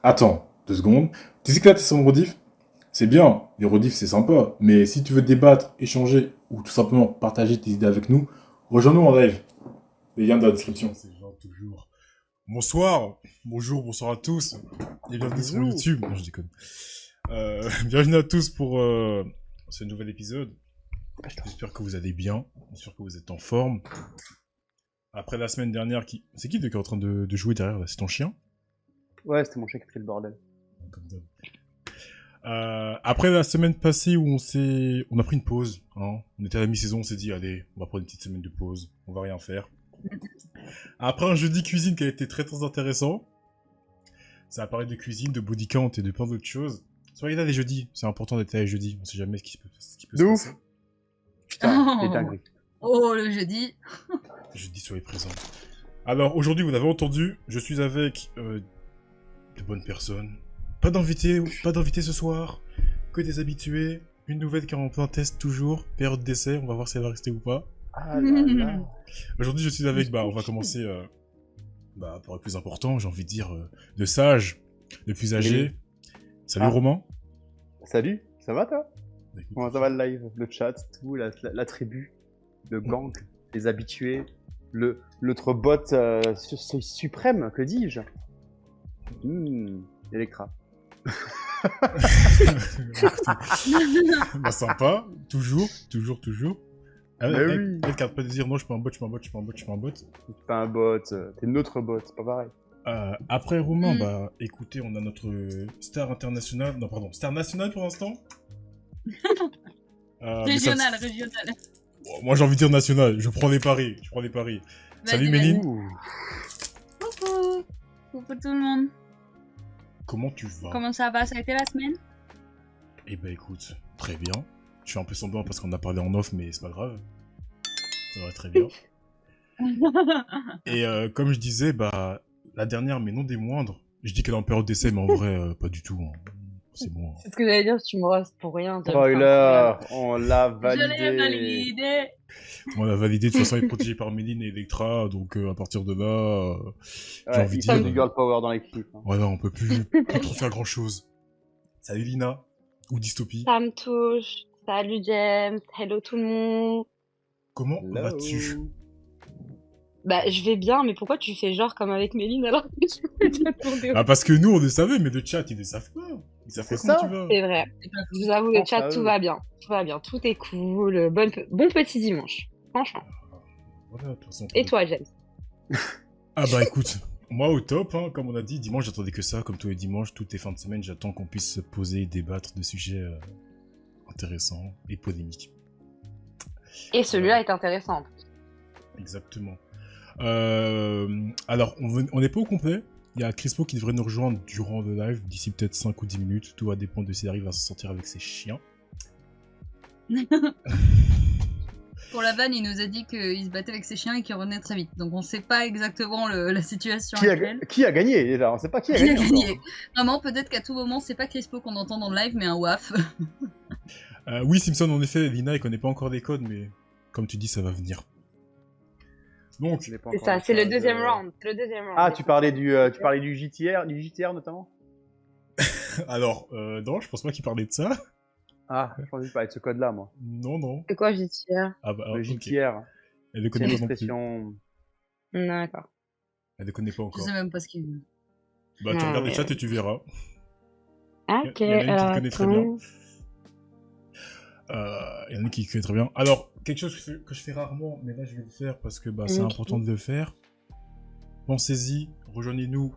Attends, 2 secondes. Tu sais que là, t'es sur mon rediff? C'est bien, les rediffs c'est sympa, mais si tu veux débattre, échanger ou tout simplement partager tes idées avec nous, rejoins-nous en live. Les liens dans la description. C'est genre toujours. Bonsoir, bonjour, bonsoir à tous. Et bienvenue sur Bisous. YouTube. Non, je déconne. Bienvenue à tous pour ce nouvel épisode. J'espère que vous allez bien. J'espère que vous êtes en forme. Après la semaine dernière, c'est qui qui est en train de jouer derrière là? C'est ton chien? Ouais, c'était mon chien qui fait le bordel. Comme d'hab. Après la semaine passée où on a pris une pause, hein. On était à la mi-saison, on s'est dit allez, on va prendre une petite semaine de pause, on va rien faire. Après un jeudi cuisine qui a été très très intéressant, ça a parlé de cuisine, de body count et de plein d'autres choses. Soyez là les jeudis, c'est important d'être là les jeudis, on sait jamais ce qui peut De se ouf. passer. Putain, les dingueries. Oh, le jeudi. Jeudi, soyez présents. Alors aujourd'hui, vous l'avez entendu, je suis avec de bonnes personnes. Pas d'invités ce soir, que des habitués. Une nouvelle qui est en plein test toujours, période d'essai, on va voir si elle va rester ou pas. Ah là là. Aujourd'hui, je suis avec, on va commencer par le plus important, j'ai envie de dire, le sage, le plus âgé. Salut Ah. Romain. Salut, ça va toi? Bah, écoute, Comment ça va le live? Le chat, tout, la tribu, le gang, les habitués, l'autre bot suprême, que dis-je? Electra. bah, sympa, toujours. Ah, Mais elle, oui. elle qui arrête pas de dire non, je suis pas un bot. T'es pas un bot, t'es notre bot, c'est pas pareil. Après Romain, écoutez, on a notre star international, non pardon, star national pour l'instant. Mais ça- Régional. Bon, moi j'ai envie de dire national, je prends les paris. Salut Vas-y, Méline. vas-y. Coucou. Coucou tout le monde. Comment tu vas? Comment ça va? Ça a été la semaine? Eh ben écoute, très bien. Je suis un peu semblant parce qu'on a parlé en off, mais c'est pas grave. Ça va très bien. Et comme je disais, la dernière, mais non des moindres, je dis qu'elle est en période d'essai, mais en vrai, pas du tout. Hein. C'est bon. Hein. C'est ce que j'allais dire, tu me roses pour rien. Spoiler, on l'a Je l'ai validé. validé. On a validé, de toute façon, elle est protégée par Méline et Electra, donc à partir de là, j'ai envie de Il faut dire... du girl power dans l'équipe. Hein. Voilà, on peut plus trop faire grand-chose. Salut Lina, ou Dystopie, Ça me touche. Salut James, hello tout le monde. comment Hello. vas-tu? Bah, je vais bien, mais pourquoi tu fais genre comme avec Méline alors que tu fais déjà demander Ah, parce que nous, on le savait, mais le chat, ils le savent pas. Ils savent pas C'est comment ça. tu vas. C'est vrai. Je vous avoue, le chat, tout va bien. Tout va bien, tout est cool. Bon petit dimanche. Franchement. Voilà, de toute façon. Et toi, James? Ah bah écoute, moi au top, hein, comme on a dit, dimanche j'attendais que ça, comme tous les dimanches, toutes les fins de semaine, j'attends qu'on puisse se poser et débattre de sujets intéressants et polémiques. Et celui-là est intéressant. Exactement. Alors, on n'est pas au complet. Il y a Crispo qui devrait nous rejoindre durant le live, d'ici peut-être 5 ou 10 minutes. Tout va dépendre de s'il arrive à s'en sortir avec ses chiens. Pour la vanne, il nous a dit qu'il se battait avec ses chiens et qu'il revenait très vite. Donc on sait pas exactement la situation actuelle. Qui a gagné déjà? On sait pas qui a Qui a gagné. gagné? Vraiment, peut-être qu'à tout moment, c'est pas Crispo qu'on entend dans le live, mais un WAF. Oui, Simpson, en effet, Lina, elle connaît pas encore les codes, mais comme tu dis, ça va venir. Donc, C'est ça, c'est le deuxième round. C'est le deuxième round. Ah, tu parlais du JTR notamment? alors, non, je pense pas qu'il parlait de ça. Ah, je pensais que tu parlais de ce code-là, moi. Non. C'est quoi, JTR? Ah bah, Le ok. JTR, Elle ne c'est connaît une pas non plus. expression. D'accord. Elle ne connaît pas Je encore. sais même pas ce qu'il veut. Bah, tu Ah, regardes le ouais. chat et tu verras. Ok, Il y en a une qui alors le connaît très attends. Il y en a une qui connaît très bien. Alors, quelque chose que je fais rarement, mais là je vais le faire parce que c'est Ok. important de le faire. Pensez-y, rejoignez-nous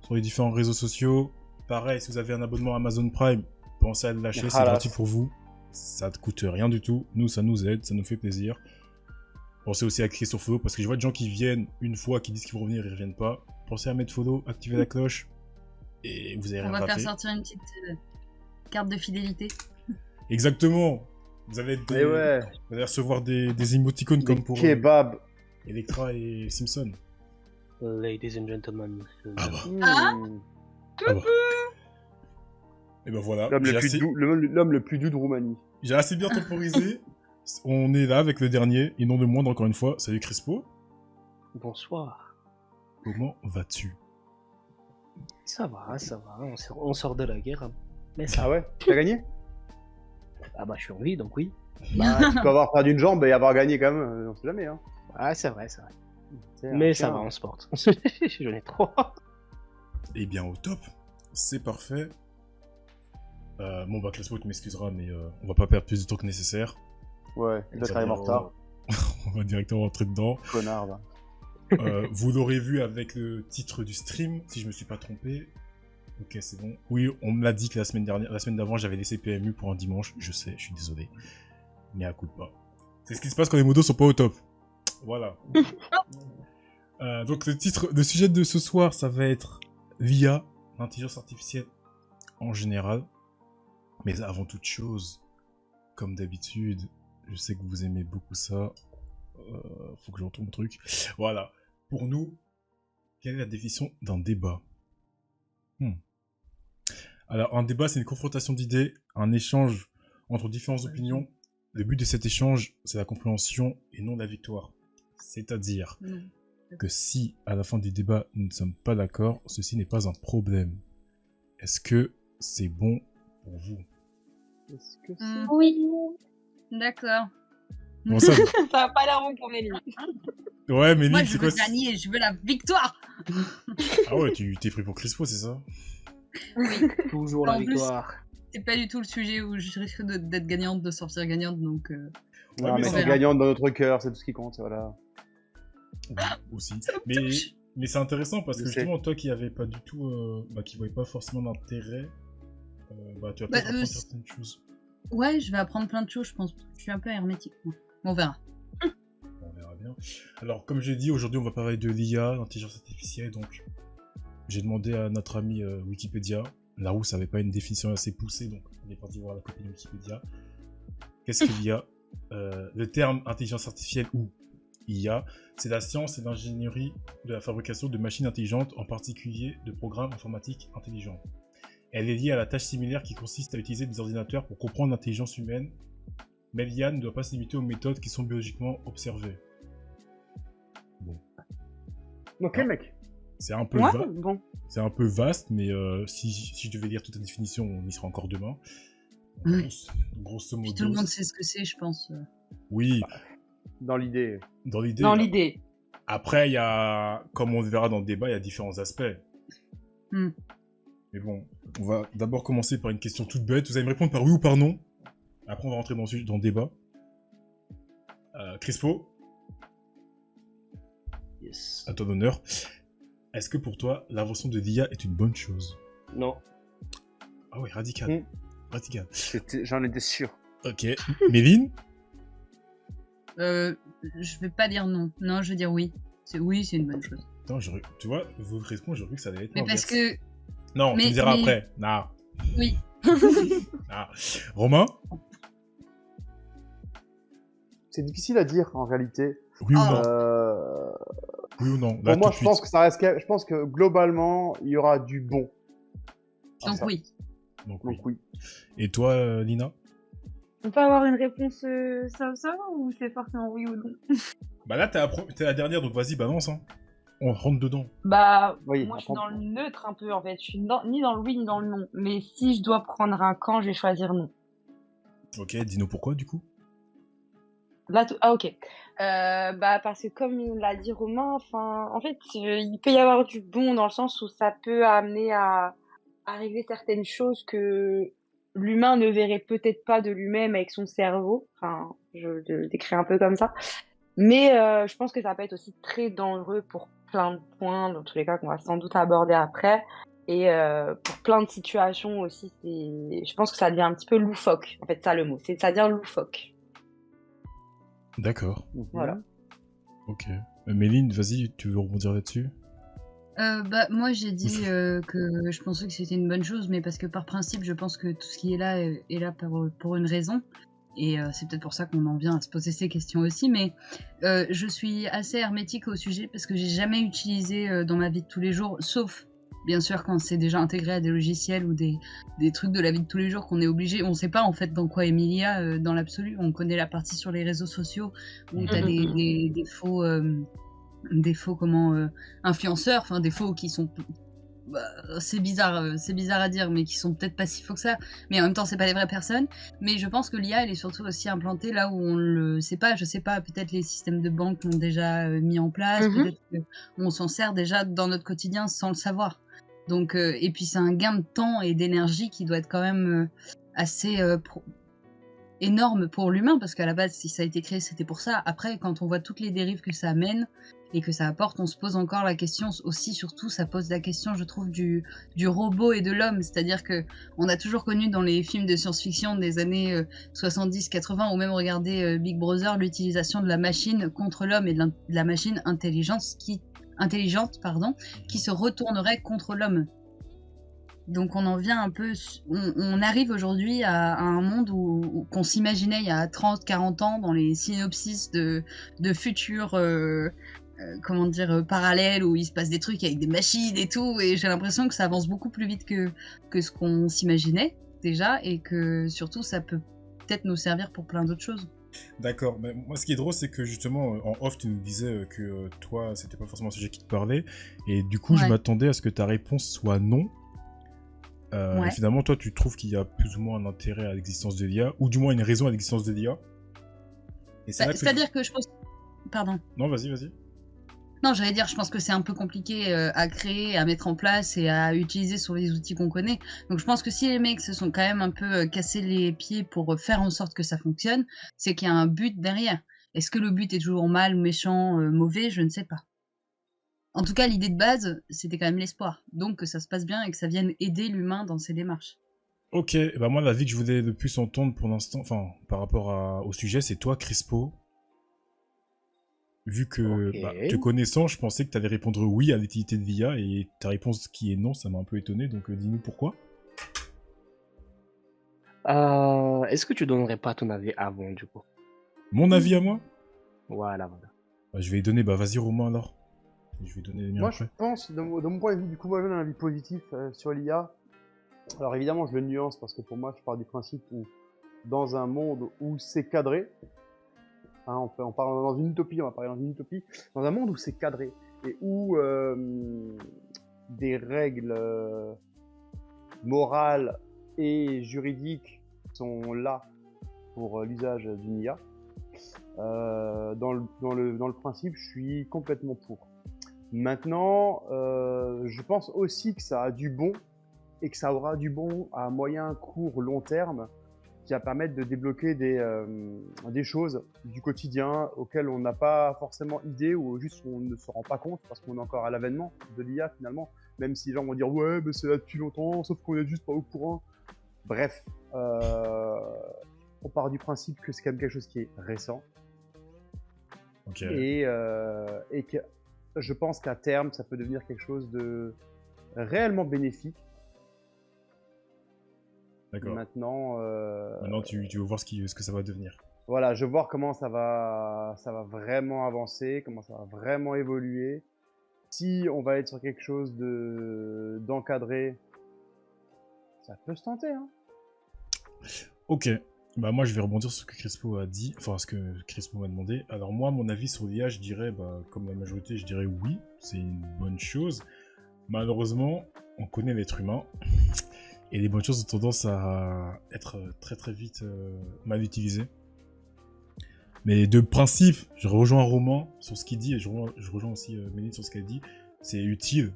sur les différents réseaux sociaux. Pareil, si vous avez un abonnement Amazon Prime, pensez à le lâcher, c'est Halas. gratuit pour vous. Ça ne coûte rien du tout. Nous, ça nous aide, ça nous fait plaisir. Pensez aussi à cliquer sur follow parce que je vois des gens qui viennent une fois, qui disent qu'ils vont revenir et ils reviennent pas. Pensez à mettre follow, activer la cloche et vous allez On rien va faire rater. sortir une petite carte de fidélité. Exactement. Vous allez Eh ouais, vous allez recevoir des émoticônes comme les pour kebabs. Electra et Simpson. Ladies and gentlemen. Ah bah. Ah. Ah bah. Et ben voilà. L'homme J'ai le, plus assez... doux- l'homme le plus doux de Roumanie. j'ai assez bien temporisé. On est là avec le dernier, et non de moindre encore une fois. Salut Crispo. Bonsoir. Comment vas-tu? Ça va, on sort de la guerre. Mais ça Ah ouais, t'as gagné? Ah bah je suis en vie, donc oui. Bah, tu peux avoir perdu une jambe et avoir gagné quand même, on sait jamais. Hein. Ah c'est vrai. C'est Mais un ça chien. va, on se porte. J'en ai trop. Eh bien, au top. C'est parfait. Bon, bah, Crespo, tu m'excuseras, mais on va pas perdre plus de temps que nécessaire. Ouais, il doit arriver en retard. On va directement rentrer dedans. Connard, va. Vous l'aurez vu avec le titre du stream, si je me suis pas trompé. Ok, c'est bon. Oui, on me l'a dit que la semaine d'avant, j'avais laissé PMU pour un dimanche. Je sais, je suis désolé. Mais à coup de pas. C'est ce qui se passe quand les modos sont pas au top. Voilà. Donc le sujet de ce soir, ça va être l'IA, l'intelligence artificielle en général. Mais avant toute chose, comme d'habitude, je sais que vous aimez beaucoup ça. Faut que je retourne mon truc. Voilà. Pour nous, quelle est la définition d'un débat? Alors, un débat, c'est une confrontation d'idées, un échange entre différentes opinions. Le but de cet échange, c'est la compréhension et non la victoire. C'est-à-dire que si, à la fin du débat, nous ne sommes pas d'accord, ceci n'est pas un problème. Est-ce que c'est bon pour vous? Est-ce que Oui. D'accord. Bon, ça... Ça va pas l'air bon pour Méline. Ouais, mais Moi, Lynn, je c'est veux quoi? gagner, je veux la victoire. Ah ouais, tu t'es pris pour Crespo, c'est ça? Toujours En la plus- victoire. C'est pas du tout le sujet où je risque d'être gagnante, de sortir gagnante, donc... Ouais, Non, mais mais on c'est verra. gagnante dans notre cœur, c'est tout ce qui compte, voilà. Oui, aussi. Ça me touche. Mais c'est intéressant parce Je que sais. justement, toi qui avais pas du tout, qui voyais pas forcément d'intérêt, tu vas peut-être apprendre certaines choses. Ouais, je vais apprendre plein de choses, je pense. Je suis un peu hermétique, moi. On verra. On verra bien. Alors, comme j'ai dit, aujourd'hui, on va parler de l'IA, l'intelligence artificielle. Donc, j'ai demandé à notre ami Wikipédia. Larousse n'avait pas une définition assez poussée, donc on est parti voir la copie de Wikipédia. Qu'est-ce que l'IA? Le terme intelligence artificielle ou IA, c'est la science et l'ingénierie de la fabrication de machines intelligentes, en particulier de programmes informatiques intelligents. Elle est liée à la tâche similaire qui consiste à utiliser des ordinateurs pour comprendre l'intelligence humaine, mais l'IA ne doit pas se limiter aux méthodes qui sont biologiquement observées. Bon, Ok, Ah. mec. c'est un peu, Ouais, bon. c'est un peu vaste, mais si je devais lire toute la définition, on y sera encore demain. Oui. Grosso Puis modo. tout le monde sait ce que c'est, je pense. Oui, Dans l'idée. dans l'idée. Dans l'idée. Après, il y a, comme on le verra dans le débat, il y a différents aspects. Hmm. Mais bon, on va d'abord commencer par une question toute bête. Vous allez me répondre par oui ou par non. Après, on va rentrer dans le débat. Crispo, Yes. à ton honneur. Est-ce que pour toi, l'invention de l'IA est une bonne chose? Non. Ah ouais, radical. Hmm. Radical. J'en étais sûr. Ok. Méline? Je vais pas dire non. Non, je vais dire oui. Oui, c'est une bonne chose. Attends, tu vois, vous répondez, j'aurais cru que ça allait être Mais parce l'inverse. que... Non, tu mais- me diras mais- après. Non. Oui. Ah. Romain? C'est difficile à dire en réalité. Oui ou Oh. non? Oui ou non? Là, Pour moi, tout de je pense suite. que ça reste. Je pense que globalement, il y aura du bon. Donc ça. oui. Donc, oui. Donc oui. Et toi, Lina? On peut avoir une réponse ça ou c'est forcément oui ou non? Bah là, t'es la dernière, donc vas-y, balance, hein. On rentre dedans. Bah, Oui, moi je suis apprends. dans le neutre un peu en fait. Je suis ni dans le oui ni dans le non. Mais si je dois prendre un camp, je vais choisir non. Ok, dis-nous pourquoi, du coup. Là, ah ok. Bah parce que comme il l'a dit Romain, enfin, en fait, il peut y avoir du bon dans le sens où ça peut amener à régler certaines choses que l'humain ne verrait peut-être pas de lui-même avec son cerveau. Enfin, je le décris un peu comme ça. Mais je pense que ça peut être aussi très dangereux pour plein de points, dans tous les cas qu'on va sans doute aborder après. Et pour plein de situations aussi, je pense que ça devient un petit peu loufoque. En fait, ça le mot, ça devient loufoque. D'accord. Voilà. Ok. Méline, vas-y, tu veux rebondir là-dessus? Bah, moi, j'ai dit que je pensais que c'était une bonne chose, mais parce que par principe, je pense que tout ce qui est là pour une raison. Et c'est peut-être pour ça qu'on en vient à se poser ces questions aussi. Mais je suis assez hermétique au sujet parce que j'ai jamais utilisé dans ma vie de tous les jours, sauf bien sûr quand c'est déjà intégré à des logiciels ou des trucs de la vie de tous les jours qu'on est obligé. On sait pas en fait dans quoi est Emilia dans l'absolu. On connaît la partie sur les réseaux sociaux où t'as des faux influenceurs, enfin des faux qui sont c'est bizarre à dire, mais qui sont peut-être pas si faux que ça. Mais en même temps, c'est pas des vraies personnes. Mais je pense que l'IA, elle est surtout aussi implantée là où on le sait pas. Je sais pas, peut-être les systèmes de banque l'ont déjà mis en place, Mhm. peut-être qu'on s'en sert déjà dans notre quotidien sans le savoir. Donc, et puis c'est un gain de temps et d'énergie qui doit être quand même assez énorme pour l'humain, parce qu'à la base, si ça a été créé, c'était pour ça. Après, quand on voit toutes les dérives que ça amène et que ça apporte, on se pose encore la question aussi, surtout, ça pose la question, je trouve, du robot et de l'homme. C'est-à-dire que on a toujours connu dans les films de science-fiction des années 70-80, ou même regarder Big Brother, l'utilisation de la machine contre l'homme et de la machine intelligente, qui se retournerait contre l'homme. Donc on en vient un peu, on arrive aujourd'hui à un monde qu'on s'imaginait il y a 30-40 ans dans les synopsis de futurs parallèles où il se passe des trucs avec des machines et tout, et j'ai l'impression que ça avance beaucoup plus vite que ce qu'on s'imaginait déjà, et que surtout ça peut peut-être nous servir pour plein d'autres choses. D'accord, mais moi ce qui est drôle c'est que justement en off tu nous disais que toi c'était pas forcément un sujet qui te parlait, et du coup je Ouais. m'attendais à ce que ta réponse soit non. Ouais. Et finalement toi tu trouves qu'il y a plus ou moins un intérêt à l'existence de l'IA, ou du moins une raison à l'existence de l'IA. Et c'est là que... C'est-à-dire que je pense... Pardon. Non, vas-y. Non, j'allais dire, je pense que c'est un peu compliqué à créer, à mettre en place et à utiliser sur les outils qu'on connaît. Donc je pense que si les mecs se sont quand même un peu cassés les pieds pour faire en sorte que ça fonctionne, c'est qu'il y a un but derrière. Est-ce que le but est toujours mal, méchant, mauvais? Je ne sais pas. En tout cas, l'idée de base, c'était quand même l'espoir. Donc que ça se passe bien et que ça vienne aider l'humain dans ses démarches. Ok, bah moi l'avis que je voulais le plus entendre pour l'instant, enfin par rapport au sujet, c'est toi Crispo. Vu que, Ok. te connaissant, je pensais que tu allais répondre oui à l'utilité de l'IA, et ta réponse qui est non, ça m'a un peu étonné, donc dis-nous pourquoi. Est-ce que tu donnerais pas ton avis avant, du coup? Mon avis à moi? Voilà. Bah, je vais y donner, bah vas-y Romain alors. Je vais donner les miens Moi, je après. pense, de mon point de vue, du coup, moi, j'ai un avis positif sur l'IA. Alors, évidemment, je le nuance parce que pour moi, je pars du principe où, dans un monde où c'est cadré, hein, on parle dans une utopie, on va parler dans une utopie, dans un monde où c'est cadré et où des règles morales et juridiques sont là pour l'usage d'une IA. Dans le principe, je suis complètement pour. Maintenant, je pense aussi que ça a du bon et que ça aura du bon à moyen, court, long terme qui va permettre de débloquer des choses du quotidien auxquelles on n'a pas forcément idée ou juste on ne se rend pas compte parce qu'on est encore à l'avènement de l'IA finalement, même si les gens vont dire ouais mais c'est là depuis longtemps sauf qu'on est juste pas au courant. Bref, on part du principe que c'est quand même quelque chose qui est récent Ok. et que je pense qu'à terme ça peut devenir quelque chose de réellement bénéfique. D'accord. Maintenant, Maintenant tu veux voir ce que ça va devenir. voilà, je veux voir comment ça va vraiment avancer, comment ça va vraiment évoluer. Si on va être sur quelque chose d'encadré, ça peut se tenter, hein. Ok. Bah moi je vais rebondir sur ce que Crispo a dit, enfin ce que Crispo m'a demandé. Alors moi mon avis sur l'IA, je dirais, bah, comme la majorité, je dirais oui, c'est une bonne chose. Malheureusement, on connaît l'être humain, et les bonnes choses ont tendance à être très très vite mal utilisées. Mais de principe, je rejoins Romain sur ce qu'il dit, et je rejoins aussi Méline sur ce qu'elle dit. C'est utile.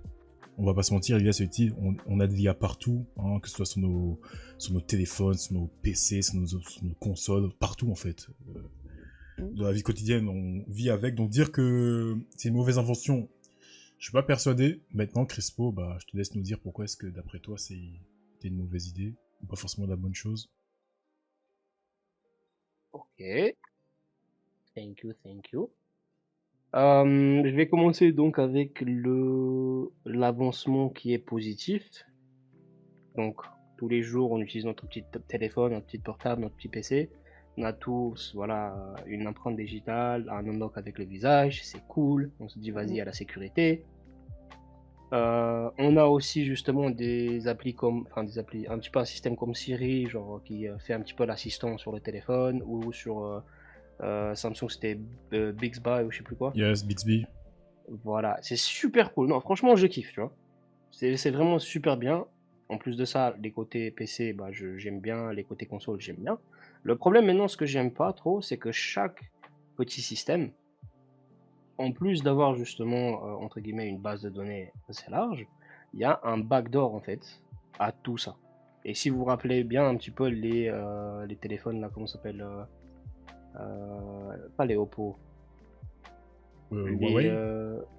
On va pas se mentir, l'IA c'est utile. On a de l'IA partout, hein, que ce soit sur nos téléphones, sur nos PC, sur nos consoles, partout en fait. Dans la vie quotidienne, on vit avec. Donc dire que c'est une mauvaise invention, je suis pas persuadé. Maintenant, Crispo, bah, je te laisse nous dire pourquoi est-ce que d'après toi c'était une mauvaise idée, ou pas forcément la bonne chose. Ok. Thank you. Je vais commencer donc avec l'avancement qui est positif. Donc, tous les jours, on utilise notre petit téléphone, notre petit portable, notre petit PC. On a tous, voilà, une empreinte digitale, un unlock avec le visage, c'est cool. On se dit, vas-y, à la sécurité. On a aussi justement des applis un petit peu un système comme Siri, genre qui fait un petit peu l'assistant sur le téléphone, ou sur Samsung c'était Bixby ou je sais plus quoi. Yes, Bixby. Voilà, c'est super cool. Non, franchement, je kiffe, tu vois. C'est vraiment super bien. En plus de ça, les côtés PC, bah, j'aime bien. Les côtés console, j'aime bien. Le problème maintenant, ce que j'aime pas trop, c'est que chaque petit système, en plus d'avoir justement, entre guillemets, une base de données assez large, il y a un backdoor en fait à tout ça. Et si vous vous rappelez bien un petit peu les téléphones là, comment ça s'appelle pas les Oppo, Huawei.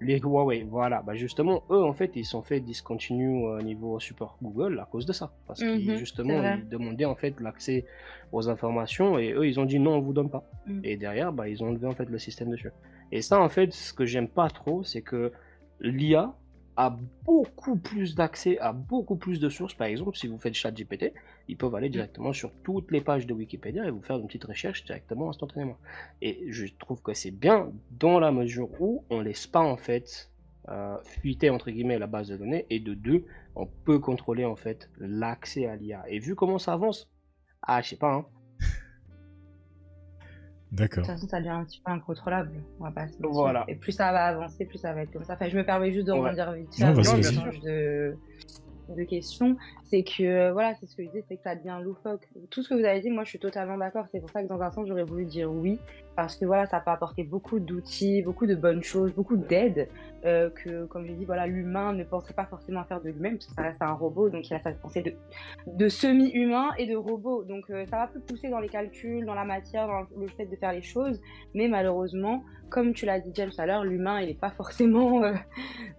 les Huawei, voilà. Bah justement, eux en fait, ils sont fait discontinue au niveau support Google à cause de ça, parce qu'ils C'est justement vrai. ils demandaient en fait l'accès aux informations et eux ils ont dit non, on vous donne pas. Et derrière, bah ils ont enlevé en fait le système dessus. Et ça en fait, ce que j'aime pas trop, c'est que l'IA a beaucoup plus d'accès à beaucoup plus de sources. Par exemple, si vous faites ChatGPT, ils peuvent aller directement sur toutes les pages de Wikipédia et vous faire une petite recherche directement instantanément. Et je trouve que c'est bien dans la mesure où on laisse pas en fait fuiter entre guillemets la base de données, et de deux, on peut contrôler en fait l'accès à l'IA. Et vu comment ça avance, je sais pas, hein. De D'accord. toute façon, ça devient un petit peu incontrôlable, on va pas se mentir. Voilà. Et plus ça va avancer, plus ça va être comme ça. Enfin, je me permets juste de Ouais. rebondir vite fait Non, avant vas-y, qu'on vas-y. change de question. C'est que, voilà, c'est ce que je disais, c'est que ça devient loufoque. Tout ce que vous avez dit, moi, je suis totalement d'accord. C'est pour ça que dans un sens, j'aurais voulu dire oui. Parce que, voilà, ça peut apporter beaucoup d'outils, beaucoup de bonnes choses, beaucoup d'aides. Que, comme j'ai dit, voilà, l'humain ne penserait pas forcément faire de lui-même, parce que ça reste un robot, donc il a sa pensée de semi-humain et de robot. Donc, ça va plus pousser dans les calculs, dans la matière, dans le fait de faire les choses. Mais malheureusement, comme tu l'as dit, James, tout à l'heure, l'humain, il n'est pas forcément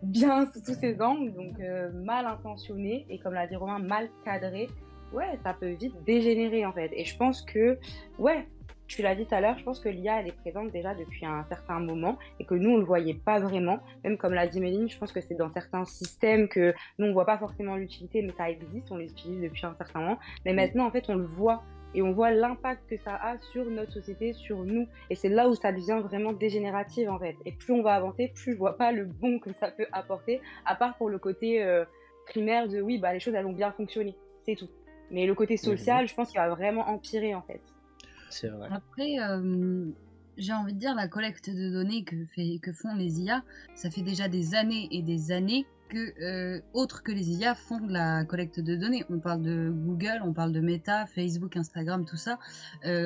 bien sous tous ses angles, donc mal intentionné, et comme l'a dit Romain, mal cadré. Ouais, ça peut vite dégénérer, en fait. Et je pense que, ouais, tu l'as dit tout à l'heure, je pense que l'IA, elle est présente déjà depuis un certain moment, et que nous, on ne le voyait pas vraiment. Même comme l'a dit Méline, je pense que c'est dans certains systèmes que nous, on ne voit pas forcément l'utilité, mais ça existe, on les utilise depuis un certain moment. Mais maintenant, en fait, on le voit. Et on voit l'impact que ça a sur notre société, sur nous. Et c'est là où ça devient vraiment dégénératif, en fait. Et plus on va avancer, plus je vois pas le bon que ça peut apporter, à part pour le côté primaire de oui, bah les choses elles vont bien fonctionner, c'est tout. Mais le côté social, je pense qu'il va vraiment empirer, en fait. C'est vrai. Après, j'ai envie de dire, la collecte de données que font les IA, ça fait déjà des années et des années que, autres que les IA font de la collecte de données. On parle de Google, on parle de Meta, Facebook, Instagram, tout ça.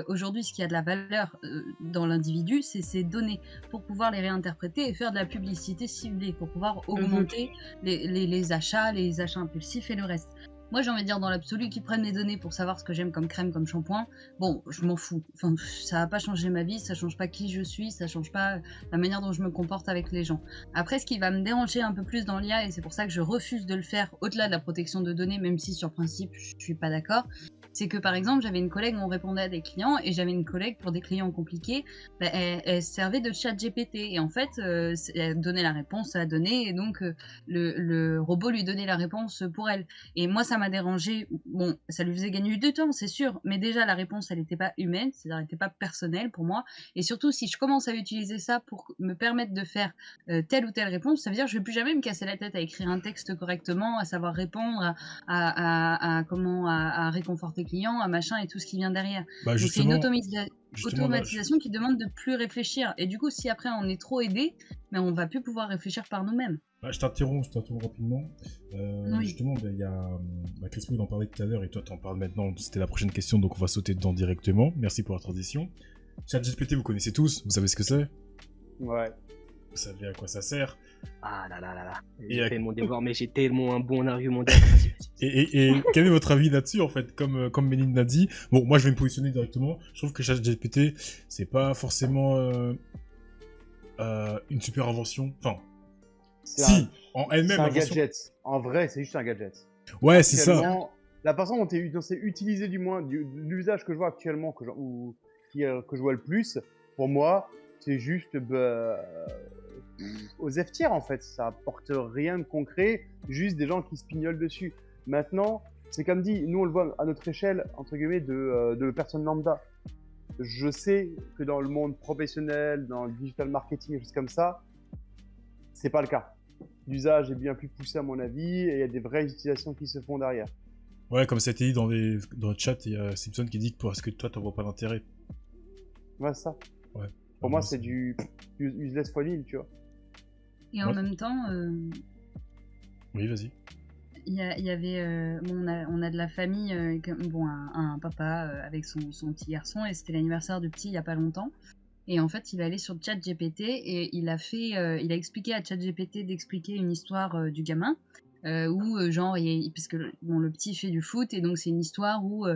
Aujourd'hui, ce qui a de la valeur dans l'individu, c'est ces données pour pouvoir les réinterpréter et faire de la publicité ciblée, pour pouvoir augmenter les achats impulsifs et le reste. Moi, j'ai envie de dire, dans l'absolu, qu'ils prennent les données pour savoir ce que j'aime comme crème, comme shampoing, bon, je m'en fous. Enfin, ça va pas changer ma vie, ça change pas qui je suis, ça change pas la manière dont je me comporte avec les gens. Après, ce qui va me déranger un peu plus dans l'IA, et c'est pour ça que je refuse de le faire au-delà de la protection de données, même si sur principe, je suis pas d'accord, c'est que par exemple, j'avais une collègue où on répondait à des clients, et j'avais une collègue pour des clients compliqués, elle servait de chat GPT, et en fait, elle donnait la réponse à la donnée, et donc le robot lui donnait la réponse pour elle. Et moi, ça m'a dérangé. Bon, ça lui faisait gagner du temps, c'est sûr, mais déjà, la réponse, elle n'était pas humaine, c'est-à-dire, elle n'était pas personnelle pour moi. Et surtout, si je commence à utiliser ça pour me permettre de faire telle ou telle réponse, ça veut dire que je ne vais plus jamais me casser la tête à écrire un texte correctement, à savoir répondre, à réconforter le client, à machin et tout ce qui vient derrière. Bah, Donc, c'est une justement, automatisation qui demande de plus réfléchir. Et du coup, si après on est trop aidé, mais on va plus pouvoir réfléchir par nous-mêmes. je t'interromps rapidement. Oui. Justement, il y a Crispin en parlait tout à l'heure et toi t'en parles maintenant. C'était la prochaine question, donc on va sauter dedans directement. Merci pour la transition. ChatGPT, vous connaissez tous, vous savez ce que c'est? Ouais. Vous savez à quoi ça sert? Ah là là là là. Et J'ai fait mon devoir, mais j'ai tellement un bon argumentaire. Et quel est votre avis là-dessus, en fait? Comme Méline l'a dit, bon, moi je vais me positionner directement. Je trouve que ChatGPT, c'est pas forcément une super invention. Enfin, si, en elle-même, C'est un invention. gadget. En vrai, c'est juste un gadget. Ouais, c'est ça. Actuellement, la façon dont c'est utilisé, du moins, l'usage que je vois actuellement, que je vois le plus, pour moi, c'est juste aux F-tiers, en fait. Ça apporte rien de concret, juste des gens qui se pignolent dessus. Maintenant, c'est comme dit, nous on le voit à notre échelle, entre guillemets, de personnes lambda. Je sais que dans le monde professionnel, dans le digital marketing, des choses comme ça, c'est pas le cas. L'usage est bien plus poussé à mon avis, et il y a des vraies utilisations qui se font derrière. Ouais, comme ça a été dit dans le chat, il y a Simpson qui dit que parce que toi t'en vois pas d'intérêt. Ouais, c'est ça. Ouais. Pour moi, c'est du useless for nil, tu vois. Et en Ouais. même temps, Oui, vas-y. il y avait, bon, on a de la famille, bon, un papa avec son petit garçon, et c'était l'anniversaire du petit il y a pas longtemps. Et en fait, il est allé sur ChatGPT et il a expliqué à ChatGPT d'expliquer une histoire du gamin, où genre, parce que bon, le petit fait du foot, et donc c'est une histoire où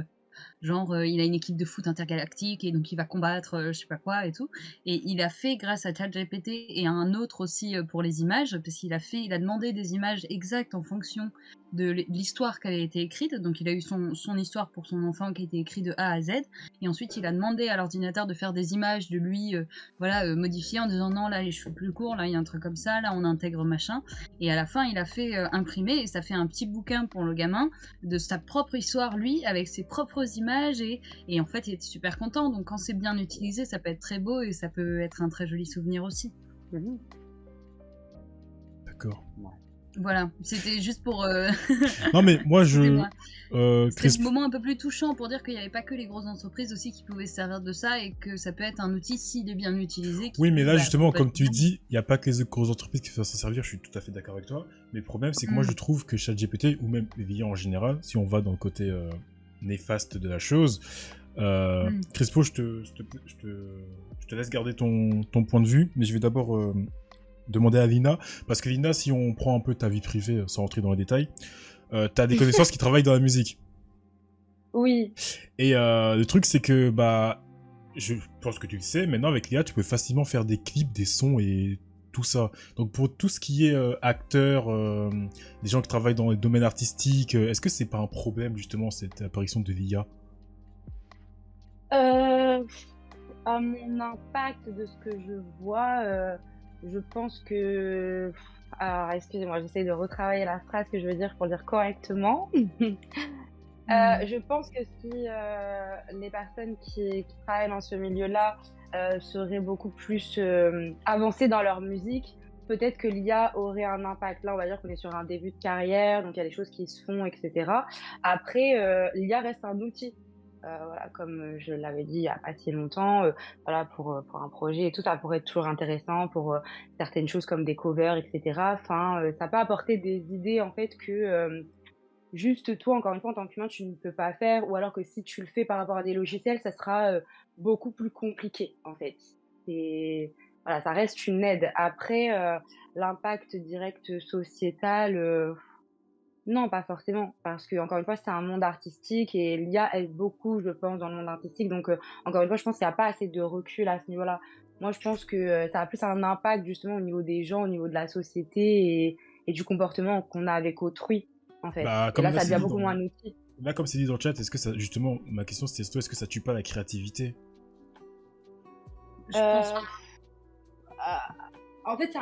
genre, il a une équipe de foot intergalactique et donc il va combattre je sais pas quoi et tout. Et il a fait, grâce à ChatGPT et à un autre aussi pour les images, parce qu'il il a demandé des images exactes en fonction de l'histoire qui avait été écrite. Donc il a eu son histoire pour son enfant qui a été écrite de A à Z. Et ensuite il a demandé à l'ordinateur de faire des images de lui, voilà, modifiées en disant non, là les cheveux plus courts, là il y a un truc comme ça, là on intègre machin. Et à la fin il a fait imprimer, et ça fait un petit bouquin pour le gamin de sa propre histoire, lui, avec ses propres images, et en fait il était super content. Donc quand c'est bien utilisé, ça peut être très beau et ça peut être un très joli souvenir aussi. Mhm. D'accord. Voilà, c'était juste pour Non, mais moi, c'était moi. C'était Chris, le moment un peu plus touchant pour dire qu'il n'y avait pas que les grosses entreprises aussi qui pouvaient se servir de ça, et que ça peut être un outil, s'il est bien utilisé, qui oui, mais peut, là, justement, peut comme être tu bien. dis, il n'y a pas que les grosses entreprises qui peuvent s'en servir, je suis tout à fait d'accord avec toi. Mais le problème, c'est que moi, je trouve que ChatGPT, ou même les IA en général, si on va dans le côté néfaste de la chose, Crispo, je te laisse garder ton point de vue, mais je vais d'abord demander à Lina, parce que Lina, si on prend un peu ta vie privée, sans rentrer dans les détails, t'as des connaissances qui travaillent dans la musique. Oui. Et le truc, c'est que, bah, je pense que tu le sais, maintenant avec l'IA, tu peux facilement faire des clips, des sons et tout ça. Donc pour tout ce qui est acteur, des gens qui travaillent dans les domaines artistiques, est-ce que c'est pas un problème justement cette apparition de l'IA? À mon impact de ce que je vois, je pense que... Alors, excusez-moi, j'essaie de retravailler la phrase que je veux dire pour le dire correctement. Je pense que si les personnes qui travaillent dans ce milieu-là seraient beaucoup plus avancées dans leur musique, peut-être que l'IA aurait un impact. Là, on va dire qu'on est sur un début de carrière, donc il y a des choses qui se font, etc. Après, l'IA reste un outil. Voilà, comme je l'avais dit il n'y a pas si longtemps, voilà, pour un projet et tout, ça pourrait être toujours intéressant pour certaines choses comme des covers, etc. Enfin, ça peut apporter des idées en fait que juste toi, encore une fois, en tant qu'humain, tu ne peux pas faire, ou alors que si tu le fais par rapport à des logiciels, ça sera beaucoup plus compliqué, en fait. Et voilà, ça reste une aide. Après, l'impact direct sociétal, non, pas forcément, parce que encore une fois, c'est un monde artistique et l'IA aide beaucoup, je pense, dans le monde artistique. Donc, encore une fois, je pense qu'il n'y a pas assez de recul à ce niveau-là. Moi, je pense que ça a plus un impact justement au niveau des gens, au niveau de la société et du comportement qu'on a avec autrui, en fait. Bah, Et comme là, là, ça c'est devient dit beaucoup dans... moins un outil. Là, comme c'est dit dans le chat, est-ce que ça, justement, ma question c'était est-ce que ça tue pas la créativité? Je pense Euh, En fait,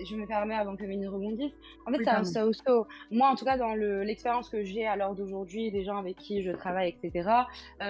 je me permets avant que Méline rebondisse. En fait, oui, c'est un pardon. so-so. Moi, en tout cas, dans l'expérience que j'ai à l'heure d'aujourd'hui, des gens avec qui je travaille, etc.,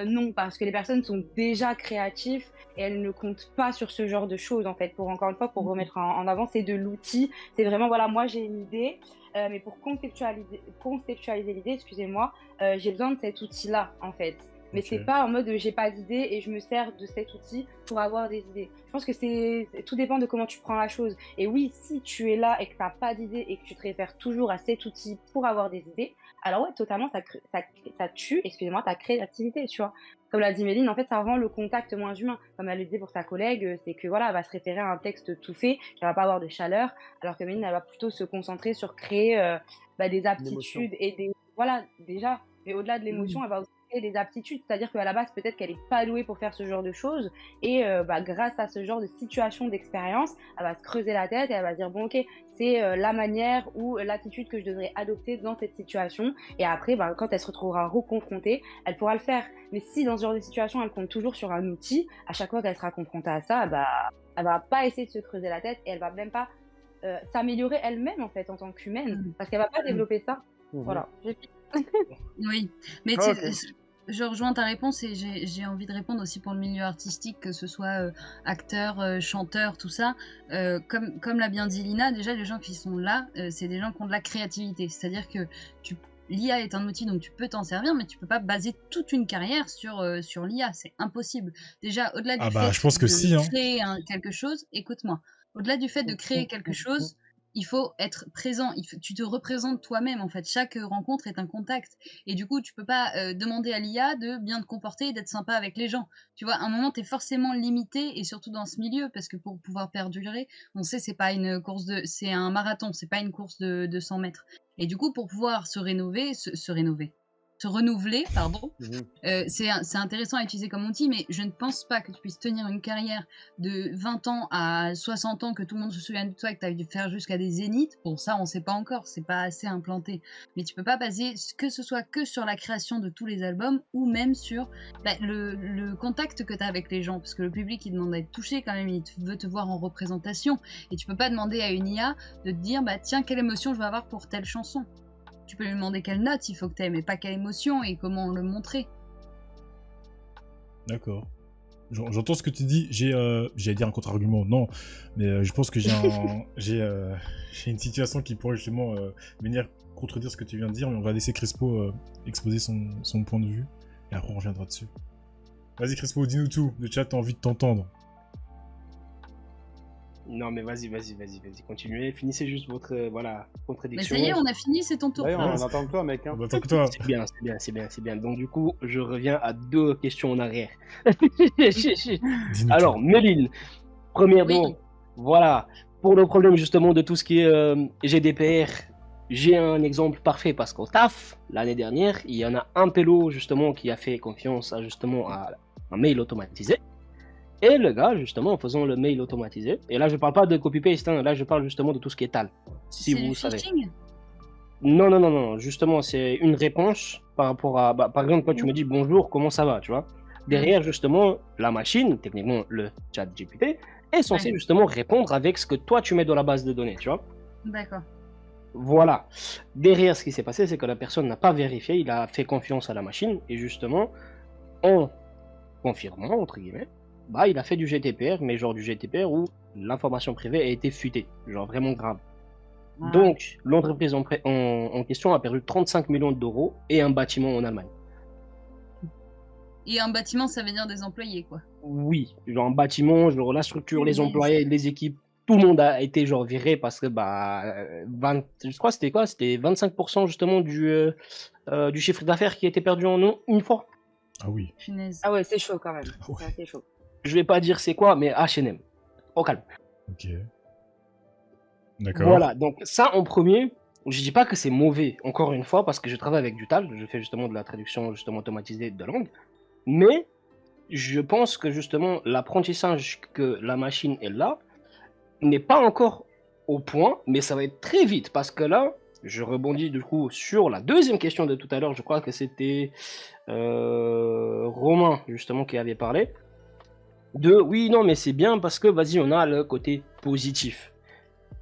non, parce que les personnes sont déjà créatives et elles ne comptent pas sur ce genre de choses, en fait. Pour encore une fois, pour remettre en avant, c'est de l'outil. C'est vraiment, voilà, moi, j'ai une idée, mais pour conceptualiser l'idée, excusez-moi, j'ai besoin de cet outil-là, en fait. Mais Ok. c'est pas en mode j'ai pas d'idée et je me sers de cet outil pour avoir des idées. Je pense que tout dépend de comment tu prends la chose. Et oui, si tu es là et que t'as pas d'idée et que tu te réfères toujours à cet outil pour avoir des idées, alors ouais, totalement, ça tue, excusez-moi, ta créativité, tu vois. Comme l'a dit Méline, en fait, ça rend le contact moins humain. Comme elle le disait pour sa collègue, c'est que voilà, elle va se référer à un texte tout fait, qui va pas avoir de chaleur, alors que Méline, elle va plutôt se concentrer sur créer des L'émotion. aptitudes et des... Voilà, déjà, mais au-delà de l'émotion, elle va aussi créer des aptitudes, c'est-à-dire qu'à la base, peut-être qu'elle est pas douée pour faire ce genre de choses, et grâce à ce genre de situation, d'expérience, elle va se creuser la tête et elle va se dire bon ok, c'est la manière ou l'attitude que je devrais adopter dans cette situation. Et après, quand elle se retrouvera reconfrontée, elle pourra le faire. Mais si dans ce genre de situation, elle compte toujours sur un outil, à chaque fois qu'elle sera confrontée à ça, elle va pas essayer de se creuser la tête et elle va même pas s'améliorer elle-même en fait en tant qu'humaine, parce qu'elle va pas développer ça. Mhm. Voilà. Oui, mais Ah, tu sais, je rejoins ta réponse, et j'ai envie de répondre aussi pour le milieu artistique, que ce soit acteur, chanteur, tout ça. Comme l'a bien dit Lina, déjà les gens qui sont là, c'est des gens qui ont de la créativité. C'est-à-dire que l'IA est un outil, donc tu peux t'en servir, mais tu peux pas baser toute une carrière sur l'IA, c'est impossible. Déjà, au-delà Ah du bah, fait je pense que de si, hein. créer quelque chose, écoute-moi, au-delà du fait de créer quelque chose, il faut être présent. Tu te représentes toi-même, en fait. Chaque rencontre est un contact. Et du coup, tu peux pas demander à l'IA de bien te comporter et d'être sympa avec les gens. Tu vois, à un moment, tu es forcément limité, et surtout dans ce milieu, parce que pour pouvoir perdurer, on sait, c'est un marathon, c'est pas une course de 100 mètres. Et du coup, pour pouvoir se renouveler, pardon, c'est intéressant à utiliser comme outil, mais je ne pense pas que tu puisses tenir une carrière de 20 ans à 60 ans, que tout le monde se souvienne de toi, que tu as dû faire jusqu'à des zéniths. Bon, ça, on ne sait pas encore, c'est pas assez implanté. Mais tu peux pas baser que ce soit que sur la création de tous les albums, ou même sur le contact que tu as avec les gens, parce que le public, il demande à être touché quand même, il veut te voir en représentation, et tu peux pas demander à une IA de te dire, tiens, quelle émotion je vais avoir pour telle chanson. Tu peux lui demander quelle note il faut que tu aies, mais pas quelle émotion et comment le montrer. D'accord. J'entends ce que tu dis. J'allais dire un contre-argument, non, mais je pense que j'ai une situation qui pourrait justement venir contredire ce que tu viens de dire, mais on va laisser Crespo exposer son point de vue, et après on reviendra dessus. Vas-y Crespo, dis-nous tout, le chat a envie de t'entendre. Non, mais vas-y, continuez. Finissez juste votre Mais contradiction. ça y est, on a fini, c'est ton tour. D'ailleurs, on attend que toi, mec. On attend que toi. C'est bien. Donc, du coup, je reviens à 2 questions en arrière. Dis-nous Alors, tout. Méline, premièrement, Oui. voilà, pour le problème justement de tout ce qui est GDPR, j'ai un exemple parfait parce qu'au taf, l'année dernière, il y en a un pélo justement qui a fait confiance à un mail automatisé. Et le gars, justement, en faisant le mail automatisé, et là je parle pas de copy-paste, hein, là je parle justement de tout ce qui est TAL, si C'est vous du savez. phishing. Non, justement, c'est une réponse par rapport à. Par exemple, quand tu me dis bonjour, comment ça va, tu vois. Derrière, justement, la machine, techniquement le chat GPT, est censé Ouais. justement répondre avec ce que toi tu mets dans la base de données, tu vois. D'accord. Voilà. Derrière, ce qui s'est passé, c'est que la personne n'a pas vérifié, il a fait confiance à la machine, et justement, en confirmant, entre guillemets, il a fait du GDPR, mais genre du GDPR où l'information privée a été fuitée, genre vraiment grave. Ah. Donc, l'entreprise en question a perdu 35 millions d'euros et un bâtiment en Allemagne. Et un bâtiment, ça veut dire des employés, quoi. Oui, genre un bâtiment, genre la structure, les Yes. employés, les équipes, tout le monde a été genre viré parce que je crois que c'était quoi? C'était 25% justement du chiffre d'affaires qui a été perdu en une fois. Ah oui. Punaise. Ah ouais, c'est chaud quand même. Ouais. C'est assez chaud. Je vais pas dire c'est quoi, mais H&M. Au calme. Ok. D'accord. Voilà, donc ça en premier, je dis pas que c'est mauvais, encore une fois, parce que je travaille avec du TAL, je fais justement de la traduction justement automatisée de langue, mais je pense que justement l'apprentissage que la machine est là n'est pas encore au point, mais ça va être très vite, parce que là, je rebondis du coup sur la deuxième question de tout à l'heure, je crois que c'était Romain justement qui avait parlé, oui, non, mais c'est bien parce que, vas-y, on a le côté positif.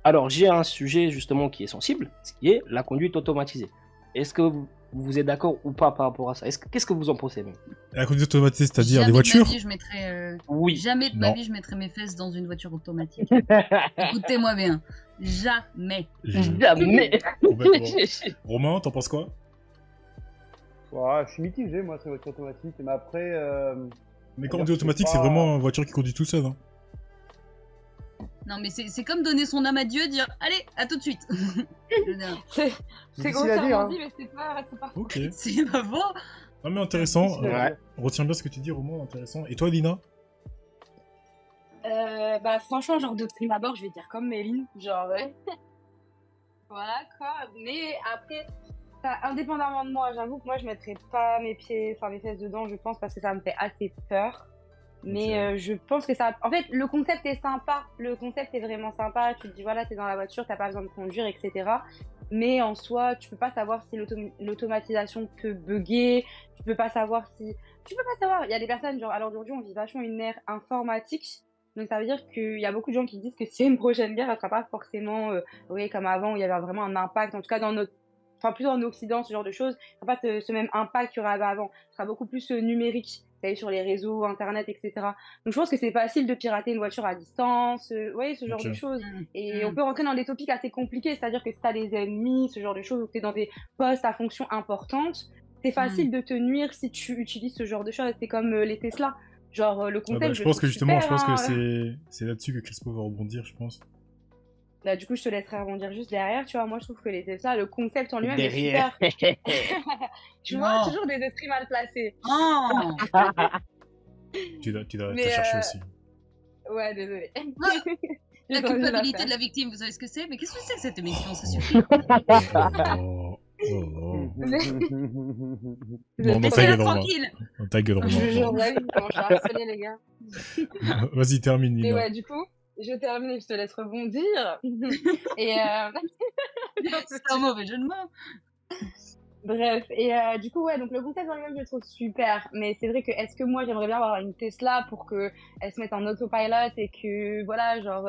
Alors, j'ai un sujet justement qui est sensible, ce qui est la conduite automatisée. Est-ce que vous êtes d'accord ou pas par rapport à ça? Qu'est-ce que vous en pensez même? La conduite automatisée, c'est-à-dire Jamais des voitures? de ma vie, je mettrais, Oui. Jamais de ma Non. vie, je mettrais mes fesses dans une voiture automatique. Écoutez-moi bien. Jamais. Jamais. Complètement. Romain, t'en penses quoi? Ouais, je suis mitigé, moi, sur voiture automatique. Mais après. Mais quand on dire dit que automatique, c'est c'est pas- vraiment une voiture qui conduit tout seul. Hein. Non, mais c'est comme donner son âme à Dieu, dire allez, à tout de suite. Je veux dire, C'est difficile à dire, grossièrement hein. dit, mais c'est pas Ok. c'est pas faux. Non mais intéressant. Difficile à Ouais. dire. Retiens bien ce que tu dis, Romain, intéressant. Et toi, Lina? Franchement, genre de prime abord, je vais dire comme Méline, genre voilà quoi. Mais après, indépendamment de moi, j'avoue que moi je mettrais pas mes fesses dedans, je pense, parce que ça me fait assez peur. Mais je pense que ça. En fait, le concept est sympa. Le concept est vraiment sympa. Tu te dis voilà, t'es dans la voiture, t'as pas besoin de conduire, etc. Mais en soi, tu peux pas savoir si l'automatisation peut bugger. Tu peux pas savoir si. Tu peux pas savoir. Il y a des personnes, genre, à l'heure d'aujourd'hui, on vit vachement une ère informatique. Donc ça veut dire qu'il y a beaucoup de gens qui disent que s'il y a une prochaine guerre, elle sera pas forcément comme avant, où il y avait vraiment un impact, en tout cas dans notre. Enfin, plus en Occident, ce genre de choses, ça sera pas ce même impact qu'il y aurait avant. Ce sera beaucoup plus numérique, vous savez, sur les réseaux, internet, etc. Donc je pense que c'est facile de pirater une voiture à distance, vous voyez, ce genre Ok. de choses. Et on peut rentrer dans des topics assez compliqués, c'est-à-dire que si t'as des ennemis, ce genre de choses, ou que t'es dans des postes à fonction importante, c'est facile de te nuire si tu utilises ce genre de choses. C'est comme les Tesla. Genre, le Ah concept, bah, je pense que justement, super, je pense que c'est là-dessus que Crispo va rebondir, je pense. Là, du coup, je te laisserai rebondir juste derrière. Tu vois, moi, je trouve que les Tesla, le concept en lui-même est Derrière. super. Tu vois, Non. toujours des esprits mal placés. Oh Tu dois Mais, chercher aussi. Ouais, désolé. La J'ai pas osé la culpabilité faire. de la victime, vous savez ce que c'est? Mais qu'est-ce que c'est que cette émission? Ça suffit. Oh. Non, ta Laissez-la gueule, Romain. tranquille. Ta gueule, Je vous jure, Romain. bah oui, comment je suis harcelée, les gars. Vas-y, termine, Mais Lina. ouais, du coup, je termine, je te laisse rebondir. Et C'est un mauvais jeu de mots. bref, et du coup, ouais, donc le concept en lui-même, je le trouve super. Mais c'est vrai que, est-ce que moi, j'aimerais bien avoir une Tesla pour qu'elle se mette en autopilot et que, voilà, genre,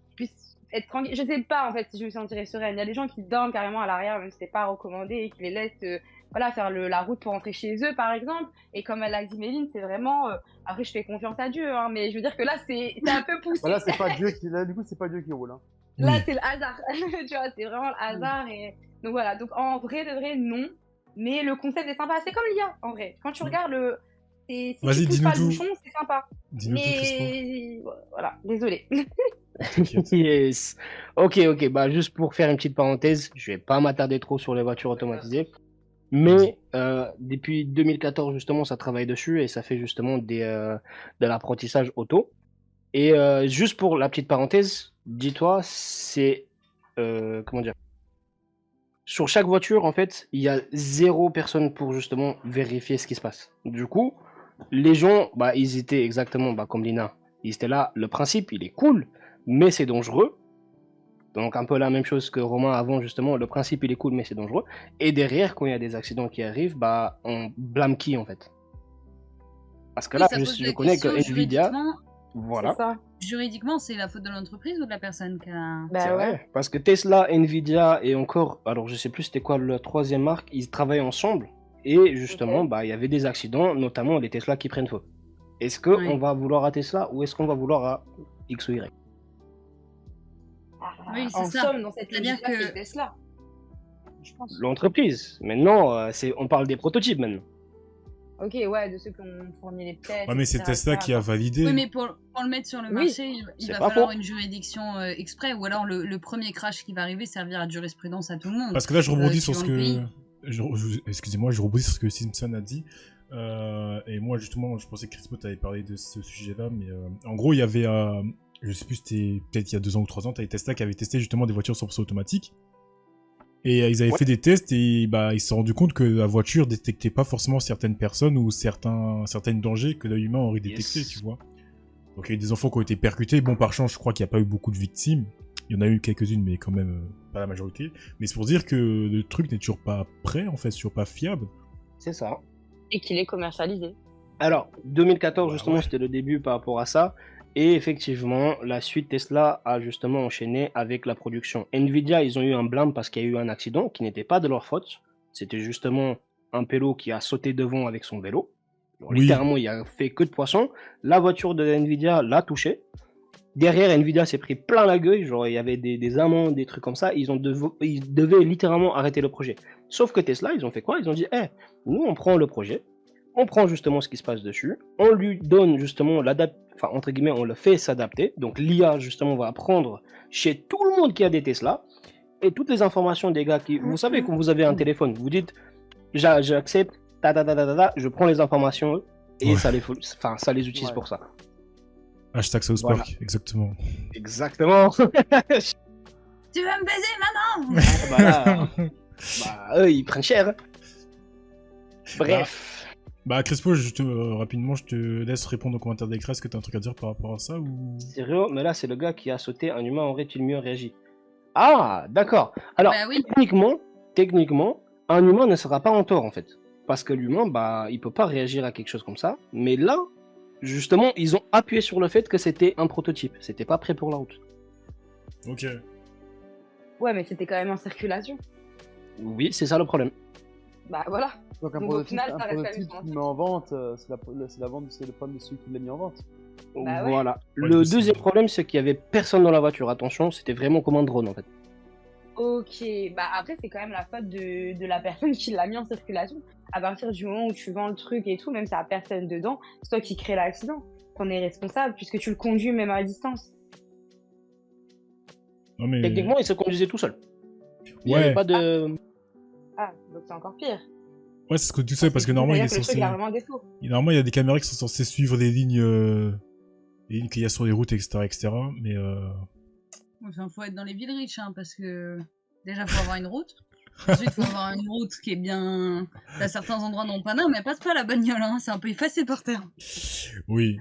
je puisse être tranquille. Je sais pas, en fait, si je me sentirais sereine. Il y a des gens qui dorment carrément à l'arrière, même si c'est pas recommandé, et qui les laissent, voilà, faire la route pour rentrer chez eux, par exemple. Et comme elle l'a dit, Méline, c'est vraiment, après, je fais confiance à Dieu, hein, mais je veux dire que là, c'est un peu poussé. Voilà, c'est pas Dieu qui, là, du coup, c'est pas Dieu qui roule, hein. Là, Oui. c'est le hasard. Tu vois, c'est vraiment le hasard. Et donc voilà. Donc en vrai de vrai, non. Mais le concept est sympa. C'est comme l'IA, en vrai. Quand tu regardes si Vas-y, tu pousses dis-nous pas le tout. bouchon, c'est sympa. Dis-nous tout, Crispo. Mais voilà, désolé. Yes. Ok. Bah, juste pour faire une petite parenthèse, je vais pas m'attarder trop sur les voitures automatisées. Mais depuis 2014, justement, ça travaille dessus et ça fait justement de l'apprentissage auto. Et juste pour la petite parenthèse, dis-toi, c'est... comment dire? Sur chaque voiture, en fait, il y a 0 personne pour justement vérifier ce qui se passe. Du coup, les gens, bah, ils étaient exactement comme Lina. Ils étaient là, le principe, il est cool, mais c'est dangereux. Donc un peu la même chose que Romain avant, justement, le principe, il est cool, mais c'est dangereux. Et derrière, quand il y a des accidents qui arrivent, bah, on blâme qui, en fait? Parce que Oui, là, ça pose je la connais que question Nvidia, juridiquement. voilà. C'est ça. Juridiquement, c'est la faute de l'entreprise ou de la personne qui a... C'est Bah ouais. vrai, parce que Tesla, Nvidia et encore, alors je sais plus c'était quoi la troisième marque, ils travaillent ensemble et justement, Ok. bah il y avait des accidents, notamment les Tesla qui prennent feu. Est-ce que Oui. on va vouloir à Tesla ou est-ce qu'on va vouloir à X ou Y? Oui, c'est En ça. somme, dans cette C'est-à-dire logique-là, que- c'est Tesla. Je pense. L'entreprise. Maintenant, on parle des prototypes maintenant. Ok, ouais, de ceux qui ont fourni les tests. Ouais, mais c'est etc., Tesla etc., qui a quoi. validé. Oui, mais pour le mettre sur le Oui. marché, il C'est va pas falloir faux. une juridiction exprès, ou alors le premier crash qui va arriver servira de jurisprudence à tout le monde. Parce que là, je rebondis sur ce suivant le que. pays. Excusez-moi, je rebondis sur ce que Simpson a dit. Et moi, justement, je pensais que Crispo t'avait parlé de ce sujet-là, mais en gros, il y avait. Je sais plus, c'était peut-être il y a 2 ans ou 3 ans, t'avais Tesla qui avait testé justement des voitures 100% automatiques. Et ils avaient Ouais. fait des tests et bah, ils se sont rendus compte que la voiture détectait pas forcément certaines personnes ou certains dangers que l'œil humain aurait détecté, Yes. tu vois. Donc il y a eu des enfants qui ont été percutés. Bon, par chance, je crois qu'il n'y a pas eu beaucoup de victimes. Il y en a eu quelques-unes, mais quand même pas la majorité. Mais c'est pour dire que le truc n'est toujours pas prêt, en fait, toujours pas fiable. C'est ça. Et qu'il est commercialisé. Alors, 2014, Bah, justement, ouais. c'était le début par rapport à ça. Et effectivement, la suite Tesla a justement enchaîné avec la production. Nvidia, ils ont eu un blâme parce qu'il y a eu un accident qui n'était pas de leur faute. C'était justement un pélo qui a sauté devant avec son vélo. Alors, Oui. littéralement, il a fait que de poisson. La voiture de Nvidia l'a touché. Derrière, Nvidia s'est pris plein la gueule. Genre, il y avait des amendes, des trucs comme ça. Ils devaient littéralement arrêter le projet. Sauf que Tesla, ils ont fait quoi? Ils ont dit, nous, on prend le projet. On prend justement ce qui se passe dessus, on lui donne justement enfin entre guillemets, on le fait s'adapter. Donc l'IA justement va apprendre chez tout le monde qui a des Tesla et toutes les informations des gars qui, vous savez, quand vous avez un téléphone, vous dites, j'accepte, je prends les informations et Ouais. ça les utilise Ouais. pour ça. Hashtag South Voilà. Park, exactement. Exactement. Tu vas me baiser, maman Bah là, eux ils prennent cher. Hein. Bref. Bah, Crispo, rapidement, je te laisse répondre aux commentaires d'écran. Est-ce que t'as un truc à dire par rapport à ça ou... Sérieux, mais là c'est le gars qui a sauté, un humain aurait-il mieux réagi? Ah, d'accord. Alors, Bah oui. techniquement, un humain ne sera pas en tort en fait. Parce que l'humain, bah, il peut pas réagir à quelque chose comme ça. Mais là, justement, ils ont appuyé sur le fait que c'était un prototype. C'était pas prêt pour la route. Ok. Ouais, mais c'était quand même en circulation. Oui, c'est ça le problème. Bah voilà. Donc un Donc, au prototype, final, ça reste quand même qui une met en vente, c'est la vente, c'est le problème de celui qui l'a mis en vente. Bah ouais. Voilà. Ouais, Le c'est- deuxième problème, c'est qu'il y avait personne dans la voiture. Attention, c'était vraiment comme un drone en fait. Ok, bah après c'est quand même la faute de la personne qui l'a mis en circulation. À partir du moment où tu vends le truc et tout, même si t'as personne dedans, c'est toi qui crée l'accident. T'en es responsable puisque tu le conduis même à distance. Non, mais... Techniquement, il se conduisait tout seul. Il n'y Ouais, avait pas de... Ah, donc c'est encore pire. ouais, c'est ce que tu sais, parce que normalement, il est C'est-à-dire que le truc censé... a vraiment défaut. Normalement, il y a des caméras qui sont censées suivre les lignes qu'il y a sur les routes, etc. Mais Enfin, faut être dans les villes riches, hein, parce que déjà, faut avoir une route. Ensuite, faut avoir une route qui est bien. T'as certains endroits dans Paname, mais passe pas la bagnole, hein, c'est un peu effacé par terre. oui.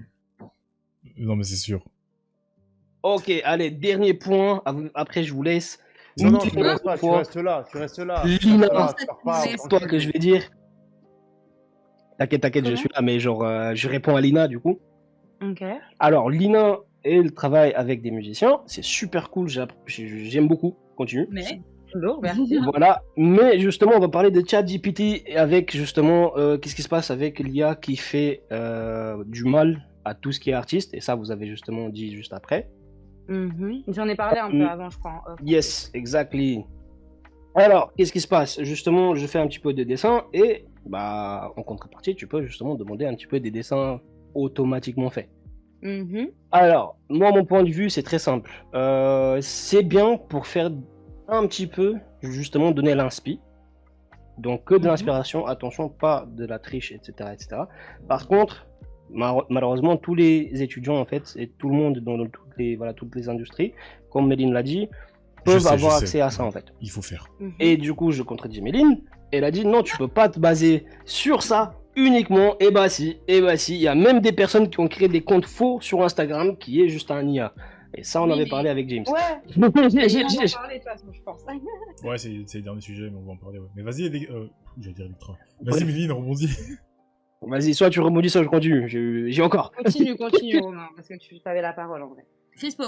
Non, mais c'est sûr. Ok, allez, dernier point. Après, je vous laisse. Non, Ni tu une restes pas, tu fois. restes là, tu restes là. Lina, Voilà, c'est tu pars pas, c'est on toi continue. que je vais dire. T'inquiète, je Comment suis là, mais genre, je réponds à Lina, du coup. Ok. Alors, Lina, elle travaille avec des musiciens. C'est super cool, j'aime beaucoup. Continue. Mais. Lourd, merci. Voilà, mais justement, on va parler de ChatGPT et avec justement, qu'est-ce qui se passe avec l'IA qui fait du mal à tout ce qui est artiste, et ça, vous avez justement dit juste après. J'en ai parlé un peu avant, je crois. en off. Yes, exactly. Alors, qu'est-ce qui se passe? Justement, je fais un petit peu de dessin et, bah, en contrepartie, tu peux justement demander un petit peu des dessins automatiquement faits. Alors, moi, mon point de vue, c'est très simple. C'est bien pour faire un petit peu, justement, donner l'inspi. Donc, que de l'inspiration, attention, pas de la triche, etc. etc. Par contre, malheureusement, tous les étudiants, en fait, et tout le monde dans toutes les industries, comme Méline l'a dit, peuvent avoir accès à ça, en fait. Il faut faire. Et du coup, je contredis Méline. Elle a dit non, tu peux pas te baser sur ça uniquement. Et bah si, il y a même des personnes qui ont créé des comptes faux sur Instagram qui est juste un IA. Et ça, on Oui, avait mais- parlé avec James. Ouais, J'ai- on va en parler de toute façon, je pense. Ouais, c'est le dernier sujet, mais on va en parler. Ouais. Mais vas-y, j'allais dire Victra. Vas-y, Méline, rebondis. Vas-y, soit tu rebondis, soit je continue. J'ai encore. Continue, Romain, parce que tu avais la parole en vrai. Crispo.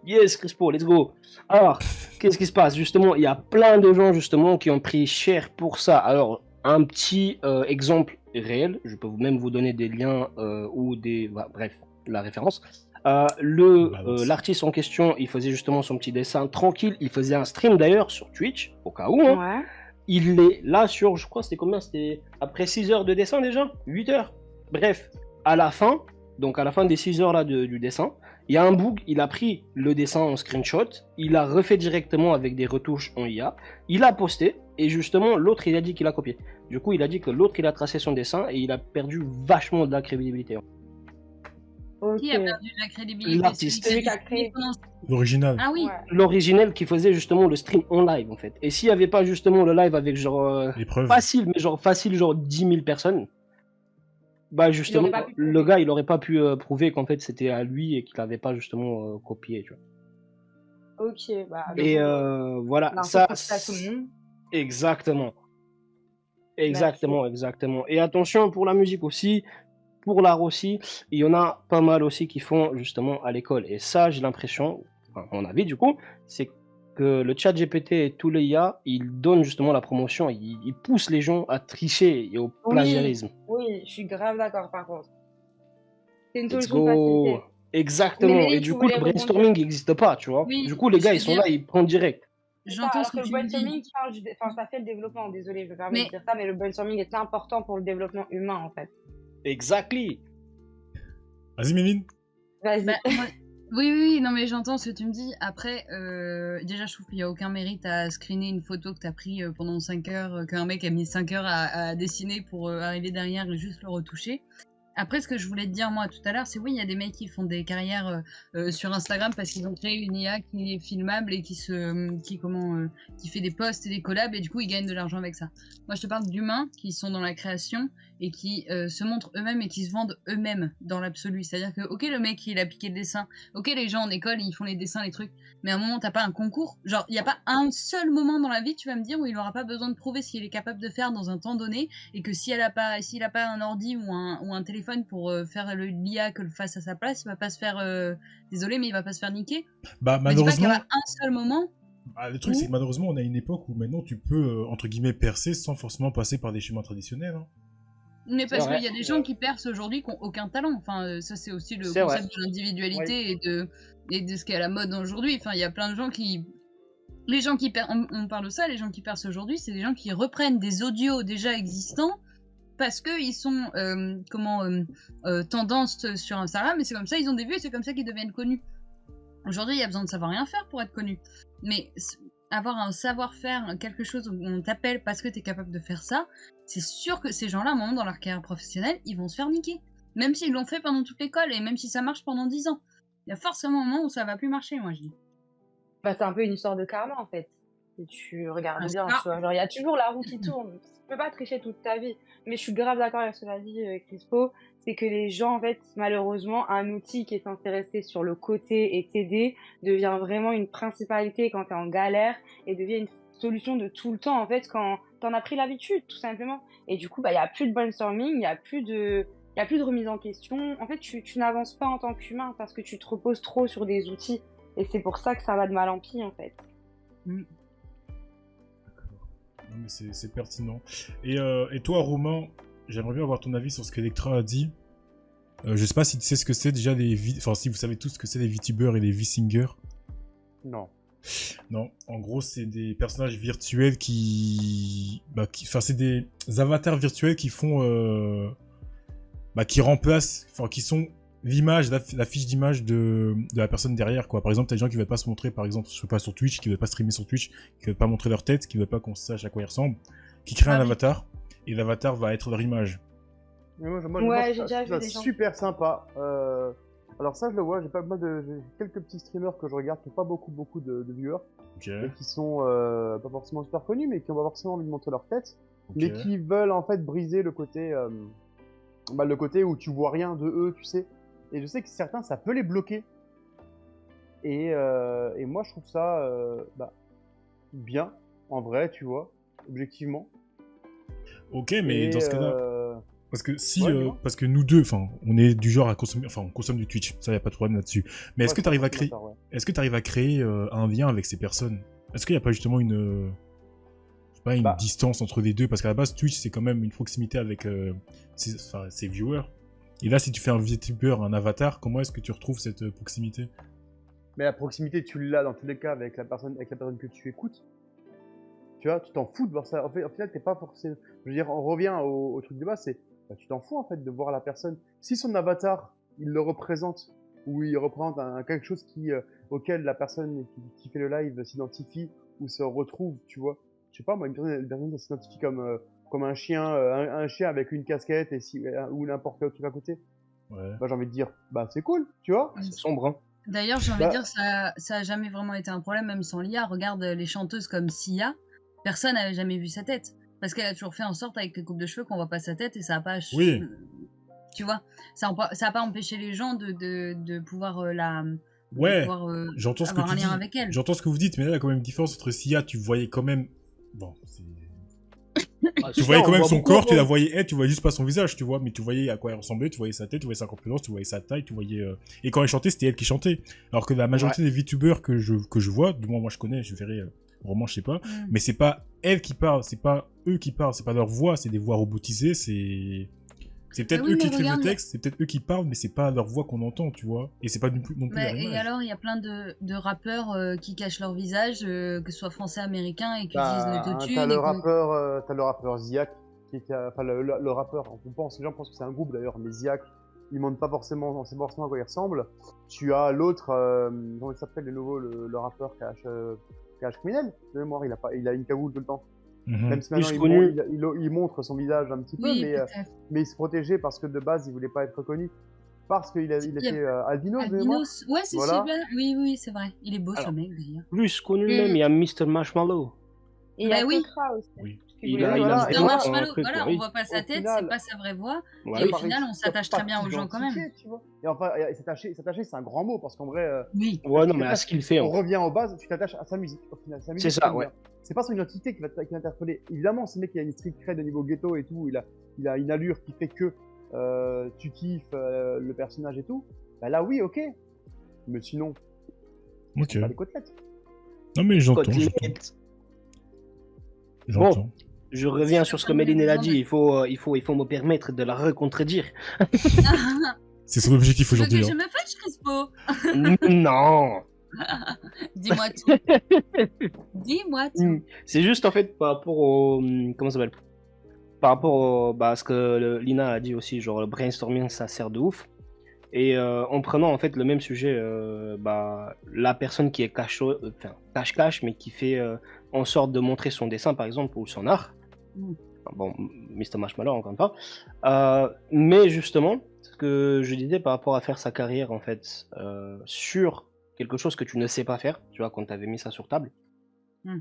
Yes, Crispo, let's go. Alors, qu'est-ce qui se passe? Justement, il y a plein de gens justement qui ont pris cher pour ça. Alors, un petit exemple réel, je peux même vous donner des liens ou des... bref, la référence. L'artiste en question, il faisait justement son petit dessin tranquille. Il faisait un stream d'ailleurs sur Twitch, au cas où. Hein. Ouais. Il est là sur, je crois, c'était combien? C'était après 6 heures de dessin déjà? 8 heures? Bref, à la fin, donc à la fin des 6 heures là du dessin, il y a un bug, il a pris le dessin en screenshot, il a refait directement avec des retouches en IA, il a posté, et justement, l'autre, il a dit qu'il a copié. Du coup, il a dit que l'autre, il a tracé son dessin, et il a perdu vachement de la crédibilité. Ok. Qui a perdu de la crédibilité? L'artiste. Celui qui a créé. L'original. Ah oui. Ouais. L'originel qui faisait justement le stream en live, en fait. Et s'il n'y avait pas justement le live avec genre... Les preuves. facile, genre 10 000 personnes, bah justement, pas pu le prouver. gars, il aurait pas pu prouver qu'en fait c'était à lui et qu'il n'avait pas justement copié, tu vois. Ok, bah. Et voilà, ça... Ça, tout le monde. Exactement. Exactement. Et attention, pour la musique aussi, pour l'art aussi, il y en a pas mal aussi qui font justement à l'école. Et ça, j'ai l'impression, enfin, mon avis du coup, c'est que le chat GPT et tous les IA, ils donnent justement la promotion, ils poussent les gens à tricher et au plagiarisme. Oui, je suis grave d'accord par contre. C'est une Let's solution de go. facilité. Exactement. Mais Et du tu coup, le voulais rebondir. brainstorming n'existe pas, tu vois. Oui, Du coup, les gars, je ils veux sont dire- là, ils prennent direct. J'entends ce que le tu me brainstorming, dis. ça fait le développement, désolé, je me permets Mais- de dire ça, mais le brainstorming est important pour le développement humain en fait. Exactly. Vas-y, Méline. Vas-y. Bah, moi- Oui, non mais j'entends ce que tu me dis. Après, déjà je trouve qu'il n'y a aucun mérite à screener une photo que tu as pris pendant 5 heures, qu'un mec a mis 5 heures à dessiner pour arriver derrière et juste le retoucher. Après, ce que je voulais te dire moi tout à l'heure, c'est oui, il y a des mecs qui font des carrières sur Instagram parce qu'ils ont créé une IA qui est filmable et qui fait des posts et des collabs et du coup ils gagnent de l'argent avec ça. Moi, je te parle d'humains qui sont dans la création et qui se montrent eux-mêmes et qui se vendent eux-mêmes dans l'absolu. C'est-à-dire que, ok, le mec, il a piqué le dessin. Ok, les gens en école, ils font les dessins, les trucs. Mais à un moment, t'as pas un concours. Genre, il n'y a pas un seul moment dans la vie, tu vas me dire, où il n'aura pas besoin de prouver ce qu'il est capable de faire dans un temps donné. Et que s'il a pas un ordi ou un téléphone pour faire l'IA que le fasse à sa place, il va pas se faire... Désolé, mais il va pas se faire niquer. Bah, Mais dis pas qu'il y malheureusement, aura un seul moment. le truc, c'est que malheureusement, on a une époque où maintenant tu peux, entre guillemets, percer sans forcément passer par des chemins traditionnels. Hein. Mais parce vrai. qu'il y a des gens qui percent aujourd'hui qui n'ont aucun talent. Enfin, ça, c'est aussi le C'est concept de l'individualité et de ce qui est à la mode aujourd'hui. Enfin, il y a plein de gens qui... Les gens qui on parle de ça, les gens qui percent aujourd'hui, c'est des gens qui reprennent des audios déjà existants parce qu'ils sont tendance sur Instagram, et c'est comme ça ils ont des vues et c'est comme ça qu'ils deviennent connus. Aujourd'hui, il y a besoin de savoir rien faire pour être connu. Mais avoir un savoir-faire, quelque chose où on t'appelle parce que t'es capable de faire ça, c'est sûr que ces gens-là, à un moment dans leur carrière professionnelle, ils vont se faire niquer. Même s'ils l'ont fait pendant toute l'école et même si ça marche pendant 10 ans. Il y a forcément un moment où ça va plus marcher, moi je dis. Bah, c'est un peu une histoire de karma, en fait. Si tu regardes Ah, bien, ça. tu vois, genre, il y a toujours la roue qui tourne. Tu peux pas tricher toute ta vie. Mais je suis grave d'accord avec ce que tu as dit, Crispo. C'est que les gens, en fait, malheureusement, un outil qui est censé rester sur le côté et t'aider devient vraiment une principalité quand t'es en galère et devient une solution de tout le temps, en fait, quand t'en as pris l'habitude, tout simplement. Et du coup, bah, il y a plus de brainstorming, il y a plus de remise en question. En fait, tu n'avances pas en tant qu'humain parce que tu te reposes trop sur des outils. Et c'est pour ça que ça va de mal en pis, en fait. Non, mais c'est pertinent. Et toi, Romain, j'aimerais bien avoir ton avis sur ce qu'Electra a dit. Je sais pas si tu sais ce que c'est déjà enfin, si vous savez tous ce que c'est les VTubers et les V-Singers. Non. Non, en gros, c'est des personnages virtuels enfin, c'est des avatars virtuels qui font, qui remplacent, enfin, qui sont l'image, la fiche d'image de la personne derrière, quoi. Par exemple, t'as des gens qui veulent pas se montrer, par exemple, je sais pas, sur Twitch, qui veulent pas streamer sur Twitch, qui veulent pas montrer leur tête, qui veulent pas qu'on sache à quoi ils ressemblent, qui créent un oui. avatar, et l'avatar va être leur image. Mais moi, Ouais, je j'ai déjà trouve vu ça des gens. super sympa. Alors ça, je le vois, j'ai quelques petits streamers que je regarde qui n'ont pas beaucoup de viewers, Ok, et qui sont pas forcément super connus, mais qui ont pas forcément envie de montrer leur tête, ok. mais qui veulent en fait briser le côté où tu vois rien de eux, tu sais. Et je sais que certains, ça peut les bloquer. Et moi, je trouve ça bien, en vrai, tu vois, objectivement. Ok, mais Et, dans ce cas-là, parce que ouais, dis-moi. parce que nous deux, enfin, on est du genre à consommer, enfin, on consomme du Twitch, ça y a pas de problème là-dessus. Mais est-ce Ouais, que tu arrives à je suis créer, d'accord, ouais. est-ce que tu arrives à créer un lien avec ces personnes? Est-ce qu'il n'y a pas justement je sais pas, une Bah. distance entre les deux? Parce qu'à la base, Twitch, c'est quand même une proximité avec ses viewers. Et là, si tu fais un VTuber, un avatar, comment est-ce que tu retrouves cette proximité? Mais la proximité, tu l'as dans tous les cas avec la personne que tu écoutes. Tu vois, tu t'en fous de voir ça. En fait, au final, t'es pas forcément. Je veux dire, on revient au truc de base, c'est tu t'en fous en fait de voir la personne. Si son avatar, il le représente ou il représente quelque chose auquel la personne qui fait le live s'identifie ou se retrouve, tu vois. Je sais pas, moi, une personne s'identifie comme un chien, un chien avec une casquette ou n'importe quel truc à côté. Ouais. Bah, j'ai envie de dire, bah c'est cool, tu vois. C'est sombre, hein. D'ailleurs, j'ai envie de Bah. dire, ça a jamais vraiment été un problème, même sans l'IA. Regarde les chanteuses comme Sia, personne n'avait jamais vu sa tête. Parce qu'elle a toujours fait en sorte, avec les coupes de cheveux, qu'on voit pas sa tête et ça a pas... Oui. Tu vois, ça a pas empêché les gens de pouvoir Ouais, pouvoir j'entends ce que avoir tu un lien dis. avec elle. J'entends ce que vous dites, mais là, il y a quand même une différence entre Sia, tu voyais quand même. Bon, c'est. Ah, Tu si, voyais on quand même voit son beaucoup, corps, tu la hein. voyais elle, tu voyais juste pas son visage, tu vois, mais tu voyais à quoi elle ressemblait, tu voyais sa tête, tu voyais sa corpulence, tu voyais sa taille, tu voyais. Et quand elle chantait, c'était elle qui chantait. Alors que la majorité des VTubers que je vois, du moins moi je connais, je verrai, vraiment je sais pas, mais c'est pas elle qui parle, c'est pas eux qui parlent, c'est pas leur voix, c'est des voix robotisées, c'est peut-être Ah oui, eux qui mais écrivent le regarde, texte, c'est peut-être eux qui parlent, mais c'est pas leur voix qu'on entend, tu vois. Et c'est pas non plus leur Et image. alors, il y a plein de rappeurs qui cachent leur visage, que ce soit français, américain, et qui utilisent T'as l'autotune. t'as le rappeur Ziak, enfin le rappeur, les gens pensent que c'est un groupe d'ailleurs, mais Ziak, il montre pas forcément, on sait pas forcément à quoi il ressemble. Tu as l'autre, comment il s'appelle de nouveau, le rappeur KH Criminel, de mémoire, il a une cagoule tout le temps. Mhm. Même si Plus maintenant connu. il montre son visage un petit peu, Oui, mais peut-être. il se protégeait parce que de base il voulait pas être reconnu. Parce qu'il Il y a- était albino de mémoire. Albinos. Ouais, c'est Voilà. super. Oui, oui, c'est vrai. Il est beau, ce Alors, mec, d'ailleurs. plus connu même, il y a Mr. Marshmallow. Et il y a Bah oui. Kokra aussi. Oui. Qui Il voulait a- pas il a dire le ça. voilà, Mr. droit à un Marshmallow, truc, voilà, oui. on voit pas sa Au tête, final- c'est pas sa vraie voix. Ouais, Et oui. au final, on s'attache très bien aux gens quand même. Tu vois. Et enfin, s'attacher, c'est un grand mot parce qu'en vrai, Oui. Ouais, non, mais à ce qu'il fait, on en fait. revient aux bases, tu t'attaches à sa musique au final. Sa musique, C'est ça, t'aimes ouais. bien. C'est pas son identité qui va t'interpeller. Évidemment, ce mec qui a une street cred au niveau ghetto et tout, il a une allure qui fait que tu kiffes le personnage et tout. Bah là, oui, ok. Mais sinon, Ok. pas des côtelettes. Non, mais j'entends. Côtelette. J'entends. Je reviens sur ce que Méline elle a dit. Il faut me permettre de la recontredire. C'est son objectif Tu veux aujourd'hui. que je hein. me fâche, Crispo? Non. Dis-moi tout. Dis-moi tout. C'est juste en fait par rapport au comment ça s'appelle, par rapport à ce que Lina a dit aussi, genre le brainstorming ça sert de ouf. Et en prenant en fait le même sujet, la personne qui est cache-cache, mais qui fait en sorte de montrer son dessin par exemple ou son art. Mm. Bon, Mr. Marshmallow encore une fois. Mais justement, ce que je disais par rapport à faire sa carrière en fait sur quelque chose que tu ne sais pas faire, tu vois, quand tu avais mis ça sur table. Mm.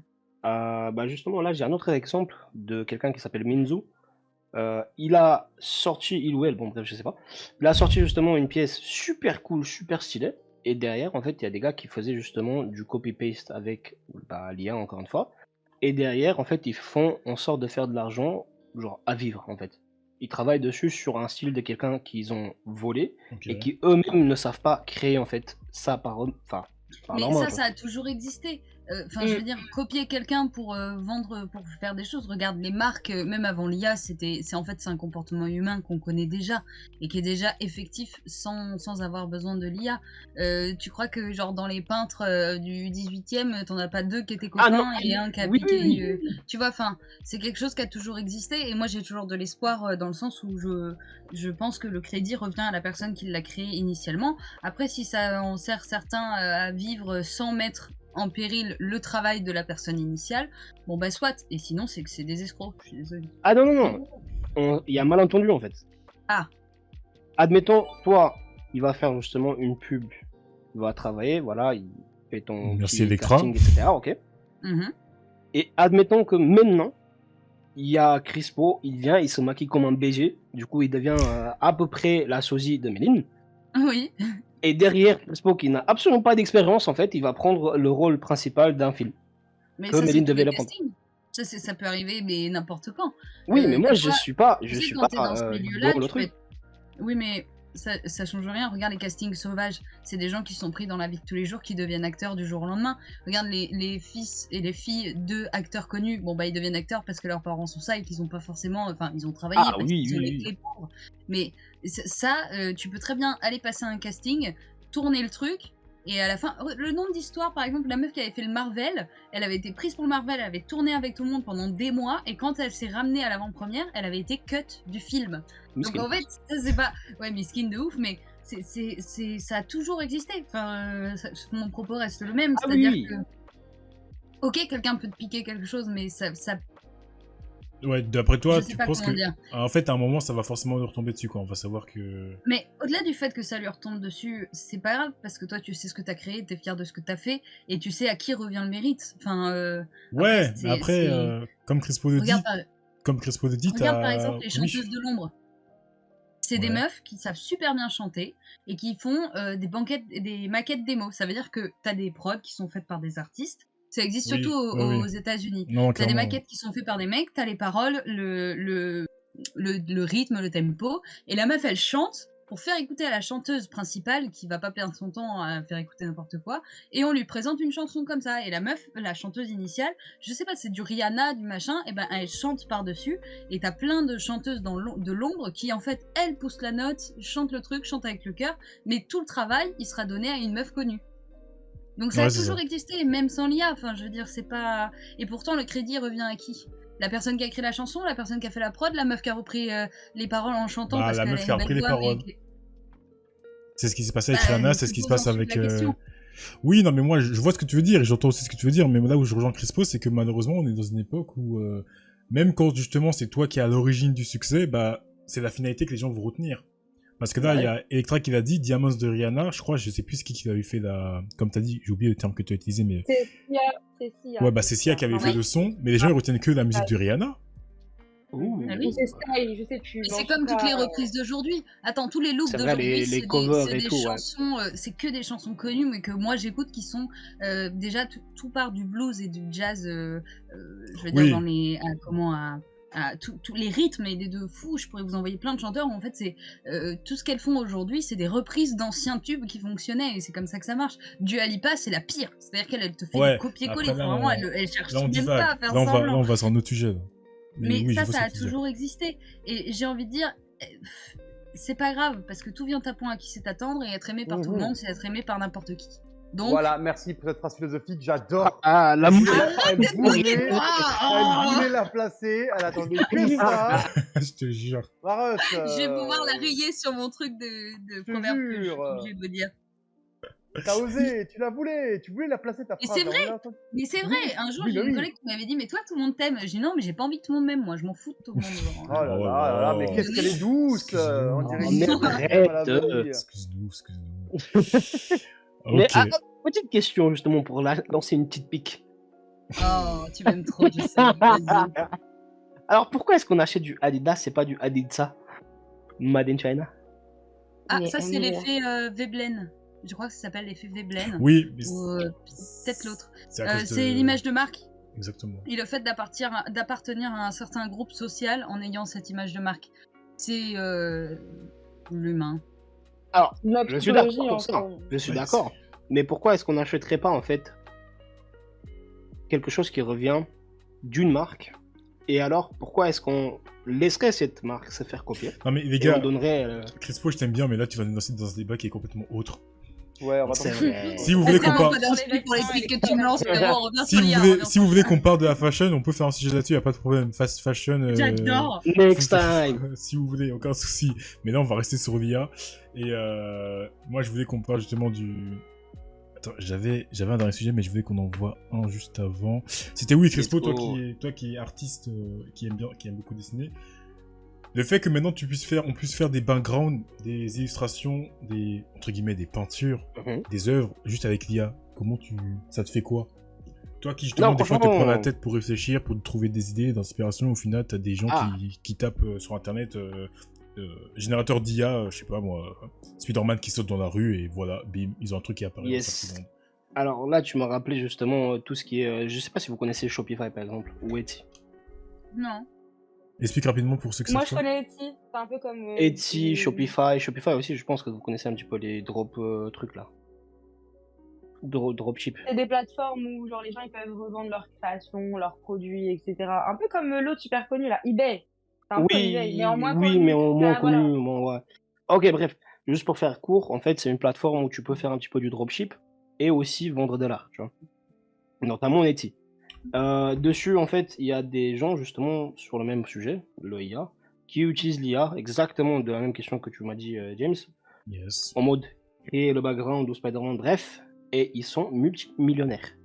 Justement, là j'ai un autre exemple de quelqu'un qui s'appelle Minzu. Il a sorti, il ou elle, bon bref, je sais pas. Il a sorti justement une pièce super cool, super stylée. Et derrière, en fait, il y a des gars qui faisaient justement du copy-paste avec l'IA, encore une fois. Et derrière, en fait, ils font en sorte de faire de l'argent, genre à vivre, en fait. Ils travaillent dessus sur un style de quelqu'un qu'ils ont volé Ok. et qui eux-mêmes ne savent pas créer, en fait, ça par Mais leurs mains, ça, quoi. ça a toujours existé. Enfin, je veux dire, copier quelqu'un pour vendre, pour faire des choses. Regarde, les marques, même avant l'IA, c'est un comportement humain qu'on connaît déjà et qui est déjà effectif sans avoir besoin de l'IA. Tu crois que, genre, dans les peintres du 18e, t'en as pas deux qui étaient Ah non, copains et un qui a oui, piqué. oui, oui. Tu vois, enfin, c'est quelque chose qui a toujours existé et moi j'ai toujours de l'espoir dans le sens où je pense que le crédit revient à la personne qui l'a créé initialement. Après, si ça en sert certains à vivre sans mettre en péril le travail de la personne initiale, bon bah soit. Et sinon, c'est que c'est des escrocs. Je suis désolée. Ah non, non, non. Il y a malentendu, en fait. Ah. Admettons, toi, il va faire justement une pub. Il va travailler, voilà, il fait ton Merci petit Electra. casting, etc. Ok. Mhm. Et admettons que maintenant, il y a Crispo, il vient, il se maquille comme un BG. Du coup, il devient à peu près la sosie de Méline. Oui. Et derrière, Crispo, qui n'a absolument pas d'expérience, en fait, il va prendre le rôle principal d'un film. Mais Que ça, c'est Méline tous devait les le prendre. castings. Ça peut arriver, mais n'importe quand. Oui, mais moi, Des je fois, suis pas, tu je sais, suis quand pas t'es dans ce dans milieu-là, le tu peux truc. être... Oui, mais ça change rien. Regarde les castings sauvages. C'est des gens qui sont pris dans la vie de tous les jours qui deviennent acteurs du jour au lendemain. Regarde les fils et les filles de acteurs connus. Bon, bah, ils deviennent acteurs parce que leurs parents sont ça et qu'ils ont pas forcément. Enfin, ils ont travaillé Ah parce oui, qu'ils ont oui, les oui. clés pour. Mais ça, tu peux très bien aller passer un casting, tourner le truc. Et à la fin, le nombre d'histoires, par exemple, la meuf qui avait fait le Marvel, elle avait été prise pour le Marvel, elle avait tourné avec tout le monde pendant des mois, et quand elle s'est ramenée à l'avant-première, elle avait été cut du film. Donc Miskin. en fait, ça c'est pas... Ouais, miskin de ouf, mais ça a toujours existé. Enfin, mon propos reste le même, Ah c'est-à-dire oui. que... Ok, quelqu'un peut te piquer quelque chose, mais ça... Ouais, d'après toi, Je sais tu pas penses comment que, dire. en fait, à un moment, ça va forcément nous retomber dessus, quoi. On va savoir que. Mais au-delà du fait que ça lui retombe dessus, c'est pas grave, parce que toi, tu sais ce que t'as créé, t'es fier de ce que t'as fait, et tu sais à qui revient le mérite. Enfin, Ouais, mais après, comme Crispo le dit, Regarde par exemple les oui. chanteuses de l'ombre. C'est des Ouais. meufs qui savent super bien chanter et qui font des maquettes démo. Ça veut dire que t'as des prods qui sont faites par des artistes. Ça existe Oui, surtout ouais, aux oui. États-Unis. Non, T'as des clairement. maquettes qui sont faites par des mecs, t'as les paroles, le rythme, le tempo, et la meuf elle chante pour faire écouter à la chanteuse principale qui va pas perdre son temps à faire écouter n'importe quoi, et on lui présente une chanson comme ça. Et la meuf, la chanteuse initiale, je sais pas, c'est du Rihanna, du machin, et ben elle chante par-dessus, et t'as plein de chanteuses de l'ombre qui en fait elles poussent la note, chantent le truc, chantent avec le cœur, mais tout le travail il sera donné à une meuf connue. Donc ça Ouais, a c'est toujours ça. existé, même sans l'IA. Enfin, je veux dire, c'est pas. Et pourtant, le crédit revient à qui? La personne qui a écrit la chanson, la personne qui a fait la prod, la meuf qui a repris les paroles en chantant Bah, parce la qu'elle meuf a qui a une belle repris les voix, paroles. mais. C'est ce qui s'est passé Bah, avec Rihanna, c'est ce c'est qui se pour passe ensuite avec. la question. Oui, non, mais moi, je vois ce que tu veux dire, et j'entends aussi ce que tu veux dire, mais là où je rejoins Crispo, c'est que malheureusement, on est dans une époque où, même quand justement c'est toi qui es à l'origine du succès, bah, c'est la finalité que les gens vont retenir. Parce que là, il y a Electra qui l'a dit, Diamonds de Rihanna, je crois, je sais plus qui avait fait la. Comme t'as dit, j'ai oublié le terme que tu as utilisé, mais. C'est Sia. Ouais, bah, c'est Sia qui avait fait le son, mais les gens, ils retiennent que la musique de Rihanna. Ouh. Ah Ou oui. c'est Style, je sais plus. Mais mais en c'est tout comme toutes cas, les reprises d'aujourd'hui. Attends, tous les loops C'est vrai, d'aujourd'hui, les covers et des tout, ouais. chansons, c'est que des chansons connues, mais que moi j'écoute qui sont déjà tout part du blues et du jazz, je veux dire, Oui. dans les. Tous les rythmes et des deux fous. Je pourrais vous envoyer plein de chanteurs où en fait, c'est tout ce qu'elles font aujourd'hui, c'est des reprises d'anciens tubes qui fonctionnaient et c'est comme ça que ça marche. Dua Lipa, c'est la pire. C'est-à-dire qu'elle te fait Ouais, du copier-coller. après, là, Enfin, vraiment, elle cherche là, on même divague. pas à faire Là, semblant. on va sur un autre sujet, là. Mais oui, ça, je vois ça ce a que tu veux dire. toujours existé. Et j'ai envie de dire, c'est pas grave, parce que tout vient à point à qui sait t'attendre, et être aimé par tout le monde, c'est être aimé par n'importe qui. Donc, Voilà, merci pour cette phrase philosophique, j'adore. Ah, la moule. Elle voulait la placer, elle attendait que ça. Je te jure. Maros, je vais pouvoir la rayer sur mon truc de te proverbe que je suis jure. obligée de vous dire. T'as osé, tu voulais la placer ta Et phrase. c'est vrai. on l'a entendu. Mais c'est vrai, un jour oui, j'ai bah une oui. collègue qui m'avait dit mais toi tout le monde t'aime. J'ai dit non mais j'ai pas envie que tout le monde m'aime moi, je m'en fous de tout le monde. Oh Genre. là Oh là, là là, mais là. qu'est-ce qu'elle est douce. Excuse-nous. On dirait Oh, une mais fille arrête. à la veille. Excuse-nous. Mais Ok. petite question justement pour lancer une petite pique. Oh tu m'aimes trop, je sais. Vas-y. Alors pourquoi est-ce qu'on achète du Adidas, c'est pas du Adidsa Made in China? Ah Mais ça c'est on est- l'effet Veblen. Je crois que ça s'appelle l'effet Veblen. Oui, mais Ou peut-être l'autre. c'est à cause de- C'est l'image de marque Exactement. et le fait d'appartenir à un certain groupe social en ayant cette image de marque. C'est l'humain. Alors, La je suis psychologie, d'accord pour ça. encore. Je suis Ouais, d'accord. Mais pourquoi est-ce qu'on n'achèterait pas en fait quelque chose qui revient d'une marque? Et alors, pourquoi est-ce qu'on laisserait cette marque se faire copier? Non mais les Et on gars, donnerait. Crispo, je t'aime bien, mais là tu vas nous lancer dans un débat qui est complètement autre. Ouais, on va C'est t'en- vrai. Si vous voulez qu'on Vraiment, parle, pas d'inspi pour les trucs que tu me lances, frérot, on revient si sur vous l'IA, on voulez, revient si sur vous voulez l'IA. qu'on parle de la fashion, on peut faire un sujet là-dessus, y a pas de problème. Fast fashion. J'adore. Next time. Si vous voulez, aucun souci. Mais là, on va rester sur l'IA. Et moi, je voulais qu'on parle justement du. Attends, j'avais un dernier sujet, mais je voulais qu'on en voit un juste avant. C'était oui, Crespo, Let's toi go. toi qui es artiste, qui aime beaucoup dessiner. Le fait que maintenant on puisse faire des backgrounds, des illustrations, des entre guillemets des peintures, Mhm. des œuvres juste avec l'IA. Ça te fait quoi? Toi qui justement Non, des fois te franchement- prends la tête pour réfléchir, pour trouver des idées d'inspiration, au final t'as des gens Ah. qui tapent sur internet générateur d'IA, je sais pas moi, Spider-Man qui saute dans la rue et voilà, bim, ils ont un truc qui apparaît. Yes. en 5 secondes. Alors là, tu m'as rappelé justement tout ce qui est. Je sais pas si vous connaissez Shopify par exemple, ou Etsy. Non. Explique rapidement pour ceux que Moi, savent je pas. connais Etsy. C'est un peu comme. Etsy, Shopify aussi, je pense que vous connaissez un petit peu les drop trucs là. Dropship. C'est des plateformes où genre les gens ils peuvent revendre leurs créations, leurs produits, etc. Un peu comme l'autre super connu là, eBay. C'est un peu eBay, mais en moins oui, connu. mais en moins Ah, voilà. connu. Ouais. Ok, bref. Juste pour faire court, en fait, c'est une plateforme où tu peux faire un petit peu du dropship et aussi vendre de l'art, tu vois. Notamment Etsy. Dessus, en fait, il y a des gens, justement, sur le même sujet, le IA, qui utilisent l'IA exactement de la même question que tu m'as dit, James, Yes. en mode créer le background ou Spider-Man, bref, et ils sont multimillionnaires.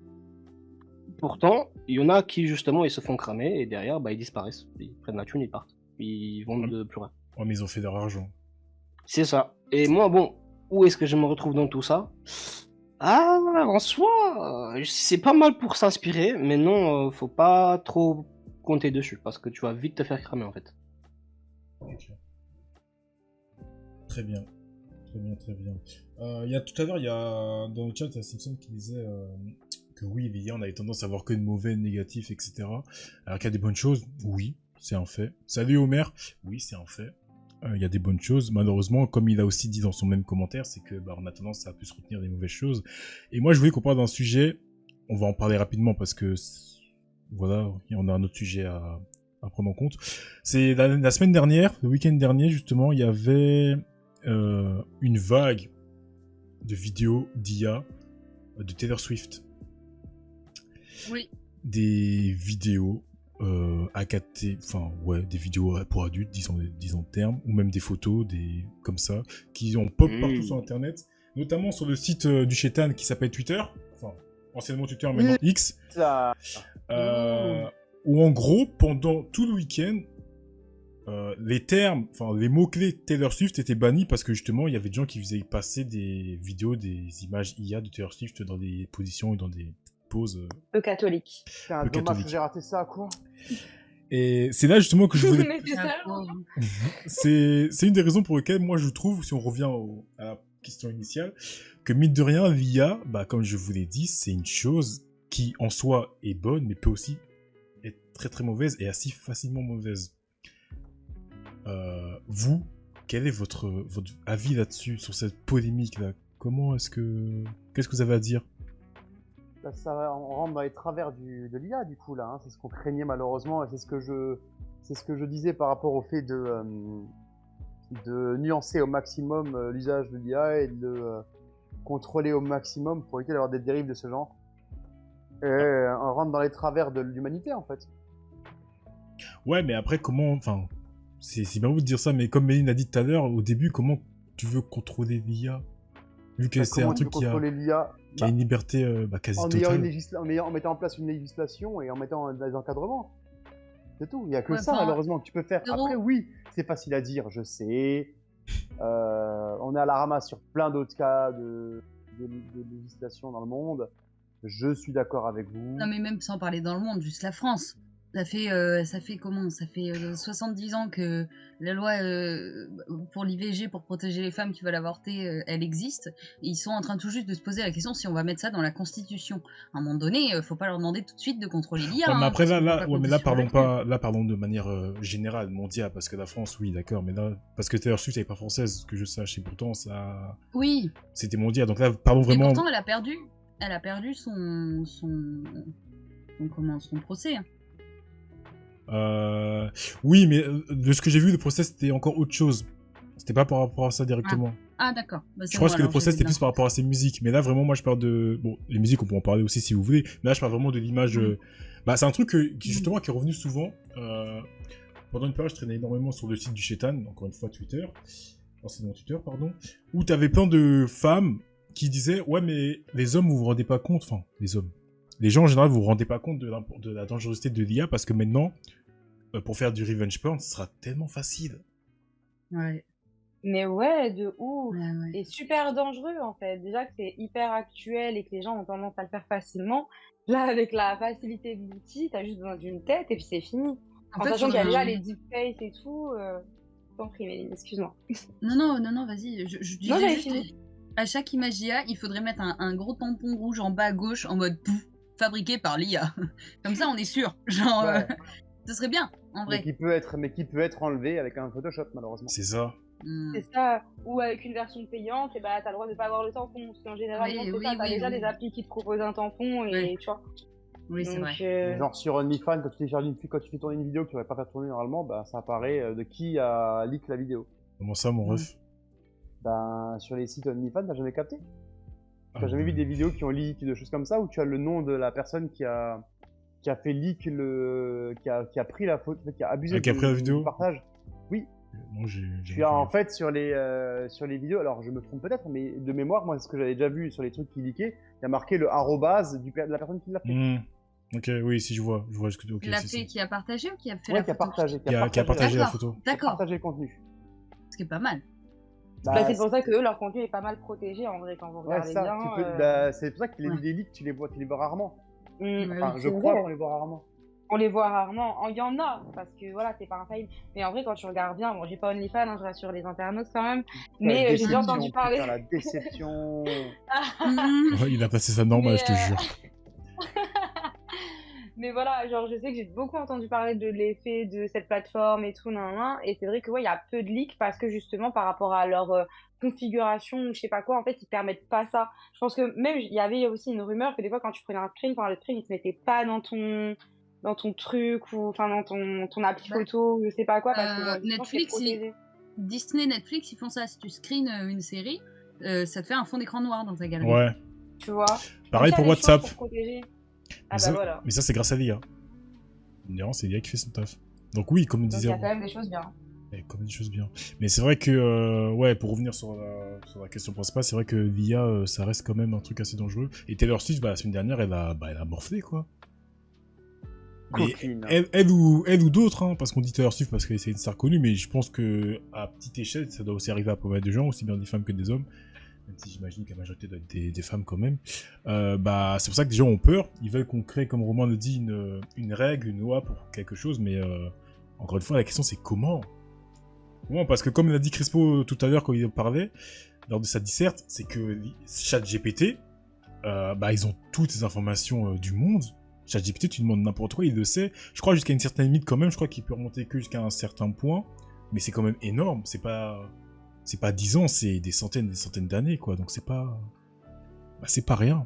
Pourtant, il y en a qui, justement, ils se font cramer et derrière, bah, ils disparaissent. Ils prennent la thune, ils partent. Ils vendent de plus rien. Oh, mais ils ont fait leur argent. C'est ça. Et moi, bon, où est-ce que je me retrouve dans tout ça? Ah, en soi, c'est pas mal pour s'inspirer, mais non, faut pas trop compter dessus, parce que tu vas vite te faire cramer, en fait. Ok. Très bien. Très bien. Tout à l'heure, il y a dans le chat, il y a Simpson qui disait que oui, l'IA, on avait tendance à voir que de mauvais, négatifs, etc. Alors qu'il y a des bonnes choses, oui, c'est un fait. Salut Homer, oui, c'est un fait. Il y a des bonnes choses. Malheureusement, comme il a aussi dit dans son même commentaire, c'est que on a tendance à plus retenir des mauvaises choses. Et moi, je voulais qu'on parle d'un sujet. On va en parler rapidement parce que voilà, on a un autre sujet à prendre en compte. C'est la semaine dernière, le week-end dernier, justement, il y avait une vague de vidéos d'IA de Taylor Swift. Oui. Des vidéos AKT, enfin ouais, des vidéos pour adultes, disons le terme, ou même des photos, comme ça, qui ont pop partout sur internet, notamment sur le site du Chétan qui s'appelle Twitter, enfin anciennement Twitter, maintenant X, Ça. où en gros, pendant tout le week-end, les termes, enfin les mots-clés Taylor Swift étaient bannis parce que justement il y avait des gens qui faisaient passer des vidéos, des images IA de Taylor Swift dans des positions et dans des poses. Peu catholique. C'est un Le dommage catholique. que j'ai raté ça, quoi. Et c'est là justement que je voulais. Mais c'est ça. C'est une des raisons pour lesquelles moi je trouve, si on revient à la question initiale, que mine de rien, l'IA, comme je vous l'ai dit, c'est une chose qui en soi est bonne, mais peut aussi être très très mauvaise et assez facilement mauvaise. Vous, quel est votre avis là-dessus, sur cette polémique-là? Qu'est-ce que vous avez à dire? Là, on rentre dans les travers de l'IA, du coup, là. Hein. C'est ce qu'on craignait, malheureusement, et c'est ce que je disais par rapport au fait de nuancer au maximum l'usage de l'IA et contrôler au maximum pour éviter d'avoir des dérives de ce genre. Et on rentre dans les travers de l'humanité, en fait. Ouais, mais après, comment... Enfin, c'est bien beau de dire ça, mais comme Méline a dit tout à l'heure, au début, comment tu veux contrôler l'IA? Vu que c'est Comment un tu peux truc contrôler l'IA? qui a une liberté quasi En ayant totale. en mettant en place une législation et en mettant des encadrements. C'est tout. Il n'y a que Ouais, ça, enfin, malheureusement, que tu peux faire. Zéro. Après, oui, c'est facile à dire, je sais. On est à la ramasse sur plein d'autres cas de législation dans le monde. Je suis d'accord avec vous. Non, mais même sans parler dans le monde, juste la France. Ça fait comment? Ça fait 70 ans que la loi pour l'IVG, pour protéger les femmes qui veulent avorter, elle existe. Et ils sont en train tout juste de se poser la question si on va mettre ça dans la Constitution. À un moment donné, faut pas leur demander tout de suite de contrôler l'IA. Ouais, mais hein, après, parce qu'on peut pas ouais, mais compter là, sur parlons là-dessus. pas, là, parlons de manière générale, mondiale, parce que la France, oui, d'accord, mais là, parce que Taylor Swift, elle est pas française, que je sache, et pourtant, ça, Oui, c'était mondial. Donc là, parlons et vraiment. pourtant elle a perdu son procès. Hein. Oui, mais de ce que j'ai vu, le procès, c'était encore autre chose. C'était pas par rapport à ça directement. Ah d'accord. Bah, Je c'est crois bon, que le alors, procès, j'ai c'était vu plus par rapport à ses musiques. Mais là, vraiment, moi, je parle de... Bon, les musiques, on peut en parler aussi si vous voulez. Mais là, je parle vraiment de l'image... Bah, c'est un truc justement, qui est revenu souvent. Pendant une période, je traînais énormément sur le site du Chétan, encore une fois, Twitter. Anciennement Twitter, pardon. Où t'avais plein de femmes qui disaient, ouais, mais les hommes, vous vous rendez pas compte... Enfin, les hommes. Les gens, en général, vous vous rendez pas compte de la dangerosité de l'IA parce que maintenant... pour faire du revenge porn, ce sera tellement facile. Ouais. Mais ouais, de ouf. Ouais, ouais. Et super dangereux, en fait. Déjà que c'est hyper actuel et que les gens ont tendance à le faire facilement. Là, avec la facilité de l'outil, t'as juste besoin d'une tête et puis c'est fini. En fait, sachant qu'il y a déjà faudrait les deepfakes et tout. T'en prie, Méline, excuse-moi. Non, vas-y. Je Non, disais j'avais juste, fini. à chaque image IA, il faudrait mettre un gros tampon rouge en bas à gauche en mode pouf, fabriqué par l'IA. Comme ça, on est sûr. Genre, Ouais. ce serait bien, en Mais vrai. qui peut être enlevé avec un Photoshop, malheureusement. C'est ça. Hmm. C'est ça. Ou avec une version payante, et bah t'as le droit de pas avoir le tampon. Parce qu'en général, Oui, c'est oui, ça. T'as oui, déjà oui. des applis qui te proposent un tampon et Oui. tu vois. Oui, c'est Donc, vrai. Genre sur OnlyFans, quand tu fais tourner une vidéo que tu n'aurais pas faire tourner normalement, bah, ça apparaît de qui a leak la vidéo. Comment ça, mon ref? Ben, sur les sites OnlyFans, t'as jamais capté? T'as Ah, jamais vu des vidéos qui ont leak, de choses comme ça, où tu as le nom de la personne qui a fait leak qui a pris la faute, qui a abusé Qui a pris la vidéo du partage. Oui. Non, j'ai... Tu as en fait sur les vidéos, alors je me trompe peut-être, mais de mémoire, moi, ce que j'avais déjà vu sur les trucs qui leakaient, il y a marqué le arrobase de la personne qui l'a fait. Ok, oui, si je vois ce que tu... Qui l'a fait, qui a partagé ou qui a fait Ouais, la qui a photo? partagé. Qui a partagé la D'accord, photo. Qui a D'accord. partagé le contenu. Ce qui est pas mal. bah, c'est pour ça que eux, leur contenu est pas mal protégé en vrai quand vous Ouais, regardez ça, bien. c'est pour ça que les leaks, tu les vois rarement. Mm, Enfin, oui, je c'est crois vrai. qu'on les voit rarement. On les voit rarement. Il y en a, parce que voilà, c'est pas infaillible. Mais en vrai, quand tu regardes bien, bon, j'ai pas OnlyFans, hein, je rassure les internautes quand même. Mais j'ai déjà entendu parler. Putain, la déception. Ouais, il a passé sa norme, Mais, je te jure. Mais voilà, genre, je sais que j'ai beaucoup entendu parler de l'effet de cette plateforme et tout, nan. Et c'est vrai que, ouais, il y a peu de leaks parce que justement, par rapport à leur configuration ou je sais pas quoi, en fait, ils permettent pas ça. Je pense que même, il y avait aussi une rumeur que des fois, quand tu prenais un screen, le screen, il se mettait pas dans ton truc ou enfin dans ton appli photo ou je sais pas quoi parce que genre, Netflix, Disney, Netflix, ils font ça. Si tu screens une série, ça te fait un fond d'écran noir dans ta galerie. Ouais. Tu vois. Pareil Donc, il y pour a des WhatsApp. choses pour protéger. Mais, Bah voilà. mais ça, c'est grâce à l'IA. Non, c'est l'IA qui fait son taf. Donc oui, comme on Donc il y disait... a quand même des choses bien. Comme des choses bien. Mais c'est vrai que, ouais, pour revenir sur la question principale, c'est vrai que l'IA, ça reste quand même un truc assez dangereux. Et Taylor Swift, la semaine dernière, elle a morflé, quoi. Mais Coquine. elle ou d'autres, hein, parce qu'on dit Taylor Swift parce que c'est une star connue, mais je pense que à petite échelle, ça doit aussi arriver à pas mal de gens, aussi bien des femmes que des hommes. Même si j'imagine que la majorité doit être des femmes quand même. Bah, c'est pour ça que des gens ont peur. Ils veulent qu'on crée, comme Romain le dit, une règle, une loi pour quelque chose, mais encore une fois, la question c'est comment. Comment, parce que comme l'a dit Crespo tout à l'heure quand il parlait, lors de sa disserte, c'est que ChatGPT, bah, ils ont toutes les informations du monde. ChatGPT, tu demandes n'importe quoi, il le sait. Je crois jusqu'à une certaine limite quand même, je crois qu'il peut remonter que jusqu'à un certain point, mais c'est quand même énorme, c'est pas 10 ans, c'est des centaines d'années, quoi, donc c'est pas rien.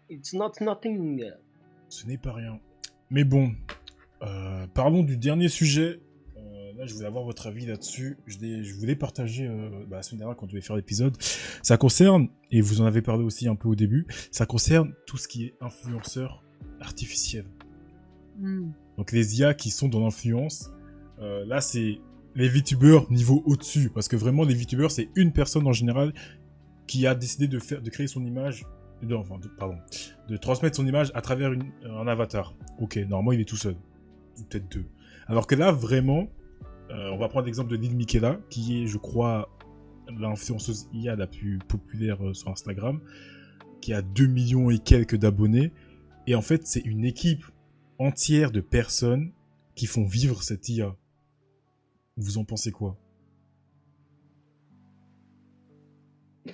It's not nothing. Ce n'est pas rien. Mais bon, parlons du dernier sujet. là, je voulais avoir votre avis là-dessus. Je voulais partager la semaine dernière quand on devait faire l'épisode. Ça concerne, et vous en avez parlé aussi un peu au début, ça concerne tout ce qui est influenceur artificiel. Donc les IA qui sont dans l'influence, là c'est les VTubers niveau au-dessus, parce que vraiment les VTubers c'est une personne en général qui a décidé de créer son image, de transmettre son image à travers un avatar. Ok, normalement il est tout seul, ou peut-être deux. Alors que là vraiment, on va prendre l'exemple de Lil Miquela, qui est je crois l'influenceuse IA la plus populaire sur Instagram, qui a 2 millions et quelques d'abonnés, et en fait c'est une équipe entière de personnes qui font vivre cette IA. Vous en pensez quoi?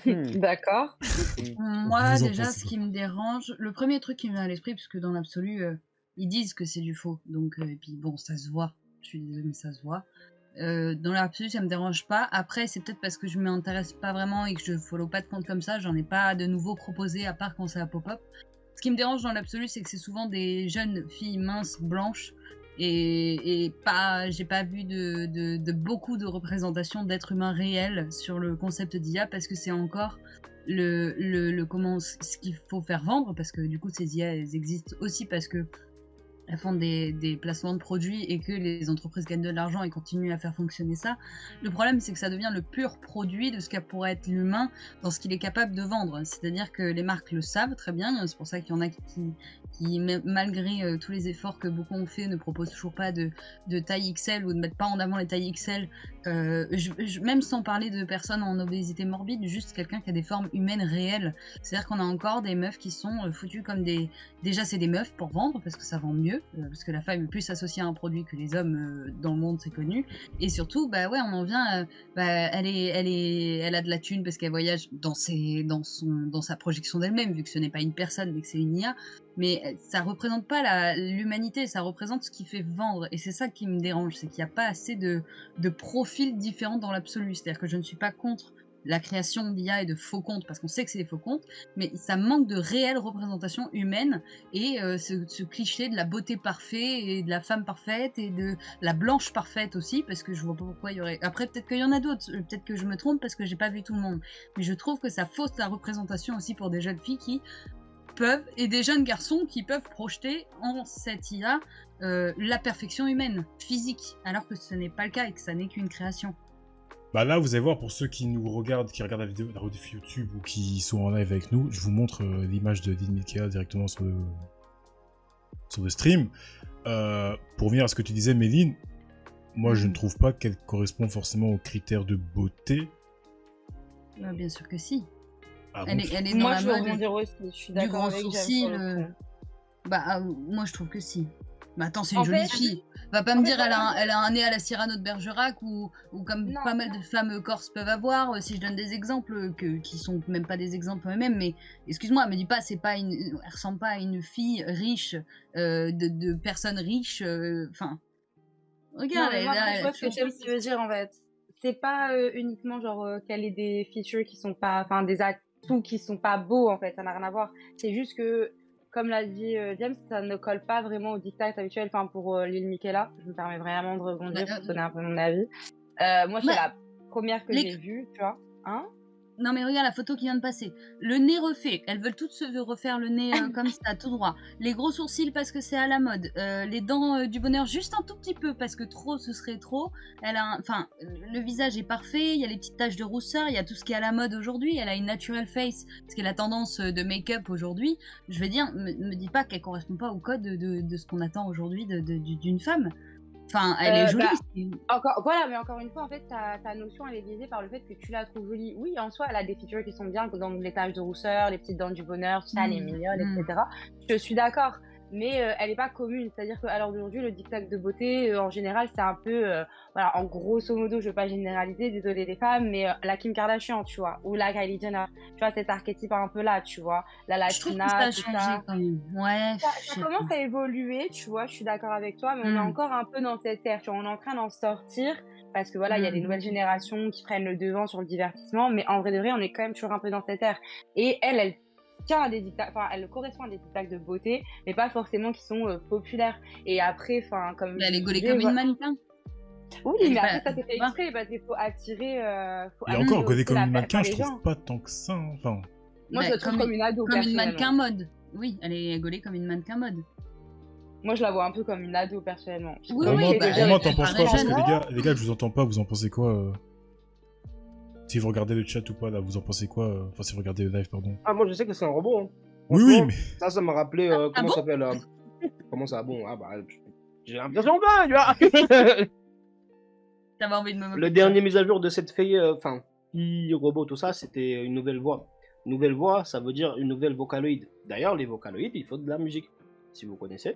D'accord. Moi, Vous en déjà, pensez ce quoi? qui me dérange, le premier truc qui me vient à l'esprit, parce que dans l'absolu, ils disent que c'est du faux. Donc, et puis bon, ça se voit. Je suis désolée, mais ça se voit. Dans l'absolu, ça me dérange pas. Après, c'est peut-être parce que je m'intéresse pas vraiment et que je follow pas de compte comme ça. J'en ai pas de nouveaux proposés à part quand ça pop-up. Ce qui me dérange dans l'absolu, c'est que c'est souvent des jeunes filles minces, blanches, et pas, j'ai pas vu de beaucoup de représentations d'êtres humains réels sur le concept d'IA, parce que c'est encore ce qu'il faut faire vendre, parce que du coup ces IA elles existent aussi parce que elles font des placements de produits et que les entreprises gagnent de l'argent et continuent à faire fonctionner ça. Le problème, c'est que ça devient le pur produit de ce qu'a pourrait être l'humain dans ce qu'il est capable de vendre. C'est-à-dire que les marques le savent très bien. C'est pour ça qu'il y en a qui malgré tous les efforts que beaucoup ont fait, ne proposent toujours pas de taille XL ou ne mettent pas en avant les tailles XL. Même sans parler de personnes en obésité morbide, juste quelqu'un qui a des formes humaines réelles. C'est-à-dire qu'on a encore des meufs qui sont foutues comme des... Déjà, c'est des meufs pour vendre, parce que ça vend mieux, parce que la femme est plus associée à un produit que les hommes dans le monde, c'est connu. Et surtout, bah ouais, on en vient, elle a de la thune parce qu'elle voyage dans sa projection d'elle-même, vu que ce n'est pas une personne, mais que c'est une IA. Mais ça représente pas l'humanité, ça représente ce qui fait vendre. Et c'est ça qui me dérange, c'est qu'il n'y a pas assez de profils différents dans l'absolu. C'est-à-dire que je ne suis pas contre la création d'IA et de faux comptes, parce qu'on sait que c'est des faux comptes, mais ça manque de réelle représentation humaine, et ce cliché de la beauté parfaite et de la femme parfaite et de la blanche parfaite aussi, parce que je vois pas pourquoi il y aurait... Après, peut-être qu'il y en a d'autres, peut-être que je me trompe parce que j'ai pas vu tout le monde, mais je trouve que ça fausse la représentation aussi pour des jeunes filles qui peuvent, et des jeunes garçons qui peuvent projeter en cette IA la perfection humaine, physique, alors que ce n'est pas le cas et que ça n'est qu'une création. Bah là, vous allez voir, pour ceux qui nous regardent, qui regardent la rediff YouTube ou qui sont en live avec nous, je vous montre l'image de Lil Miquela directement sur le stream. Pour venir à ce que tu disais, Méline, moi je ne trouve pas qu'elle correspond forcément aux critères de beauté. Bien sûr que si. Ah Elle bon est dans Moi, la je veux mode rebondir aussi. Je suis du d'accord gros avec James sourcil. sur le coup. Moi je trouve que si. Mais attends, c'est une En jolie fait- fille. Va pas en me fait, dire voilà. elle a un nez à la Cyrano de Bergerac ou comme Non. pas mal de femmes corses peuvent avoir. Si je donne des exemples qui sont même pas des exemples eux-mêmes, mais excuse-moi, me dis pas elle ressemble pas à une fille riche de personnes riches. Enfin, regarde, Non, mais moi, après, je vois ce que change James pas. veut dire, en fait. C'est pas uniquement, genre, qu'elle ait des features qui sont pas... Enfin, des atouts qui sont pas beaux, en fait. Ça n'a rien à voir. C'est juste que, comme l'a dit James, ça ne colle pas vraiment au diktat habituel. Enfin, pour Lil Miquela, je me permets vraiment de rebondir pour donner un peu mon avis. Moi, c'est la première que j'ai vue, tu vois. Hein? Non mais regarde la photo qui vient de passer. Le nez refait. Elles veulent toutes se refaire le nez comme ça, tout droit. Les gros sourcils parce que c'est à la mode. Les dents du bonheur juste un tout petit peu parce que trop ce serait trop. Enfin, le visage est parfait. Il y a les petites taches de rousseur. Il y a tout ce qui est à la mode aujourd'hui. Elle a une natural face, ce qui est la tendance de make-up aujourd'hui. Je veux dire, me dis pas qu'elle correspond pas au code de ce qu'on attend aujourd'hui d'une femme. Enfin, elle est jolie. Voilà, mais encore une fois, en fait, ta notion, elle est biaisée par le fait que tu la trouves jolie. Oui, en soi, elle a des features qui sont bien, comme les taches de rousseur, les petites dents du bonheur, tout ça, elle est mignonne, etc. Je suis d'accord, mais elle est pas commune. C'est-à-dire qu'à l'heure d'aujourd'hui, le diktat de beauté, en général, c'est un peu, voilà, en grosso modo, je veux pas généraliser, désolé les femmes, mais la Kim Kardashian, tu vois, ou la Kylie Jenner, tu vois, cet archétype un peu là, tu vois, la latina, je trouve que ça a tout changé ça. quand même. Ouais. Ça commence à évoluer, tu vois, je suis d'accord avec toi, mais on est encore un peu dans cette ère, tu vois, on est en train d'en sortir, parce que voilà, il y a les nouvelles générations qui prennent le devant sur le divertissement, mais en vrai de vrai, on est quand même toujours un peu dans cette ère. Et elle tient à des dictats, enfin, elle correspond à des dictats de beauté, mais pas forcément qui sont populaires. Et après, enfin, comme... Elle est gaulée comme une mannequin. Oui, Elle est mais pas- après, ça c'est fait pas- exprès parce qu'il faut attirer. Et encore, godé comme une mannequin, je les gens. trouve pas tant que ça. Hein. Enfin, Moi, je Bah, la trouve comme une ado. Comme une personnellement. mannequin mode. Oui, elle est gaulée comme une mannequin mode. Moi, je la vois un peu comme une ado personnellement. Oui, Comme oui, Romain, je bah, sais Romain, que t'en elle penses paraît quoi? Parce que jeune. les gars, je vous entends pas, vous en pensez quoi si vous regardez le chat ou pas, là, vous en pensez quoi Enfin, si vous regardez le live, pardon. Ah, moi, je sais que c'est un robot. Hein. Oui, oui, Franchement, mais... Ça m'a rappelé. Comment bon ça s'appelle Comment ça bon Ah, bah, j'ai l'impression que, tu vois. T'avais envie de me moquer Le de dernier mise à jour de cette feuille, enfin, robot, tout ça, c'était une nouvelle voix. Nouvelle voix, ça veut dire une nouvelle vocaloïde. D'ailleurs, les vocaloïdes, il faut de la musique. Si vous connaissez.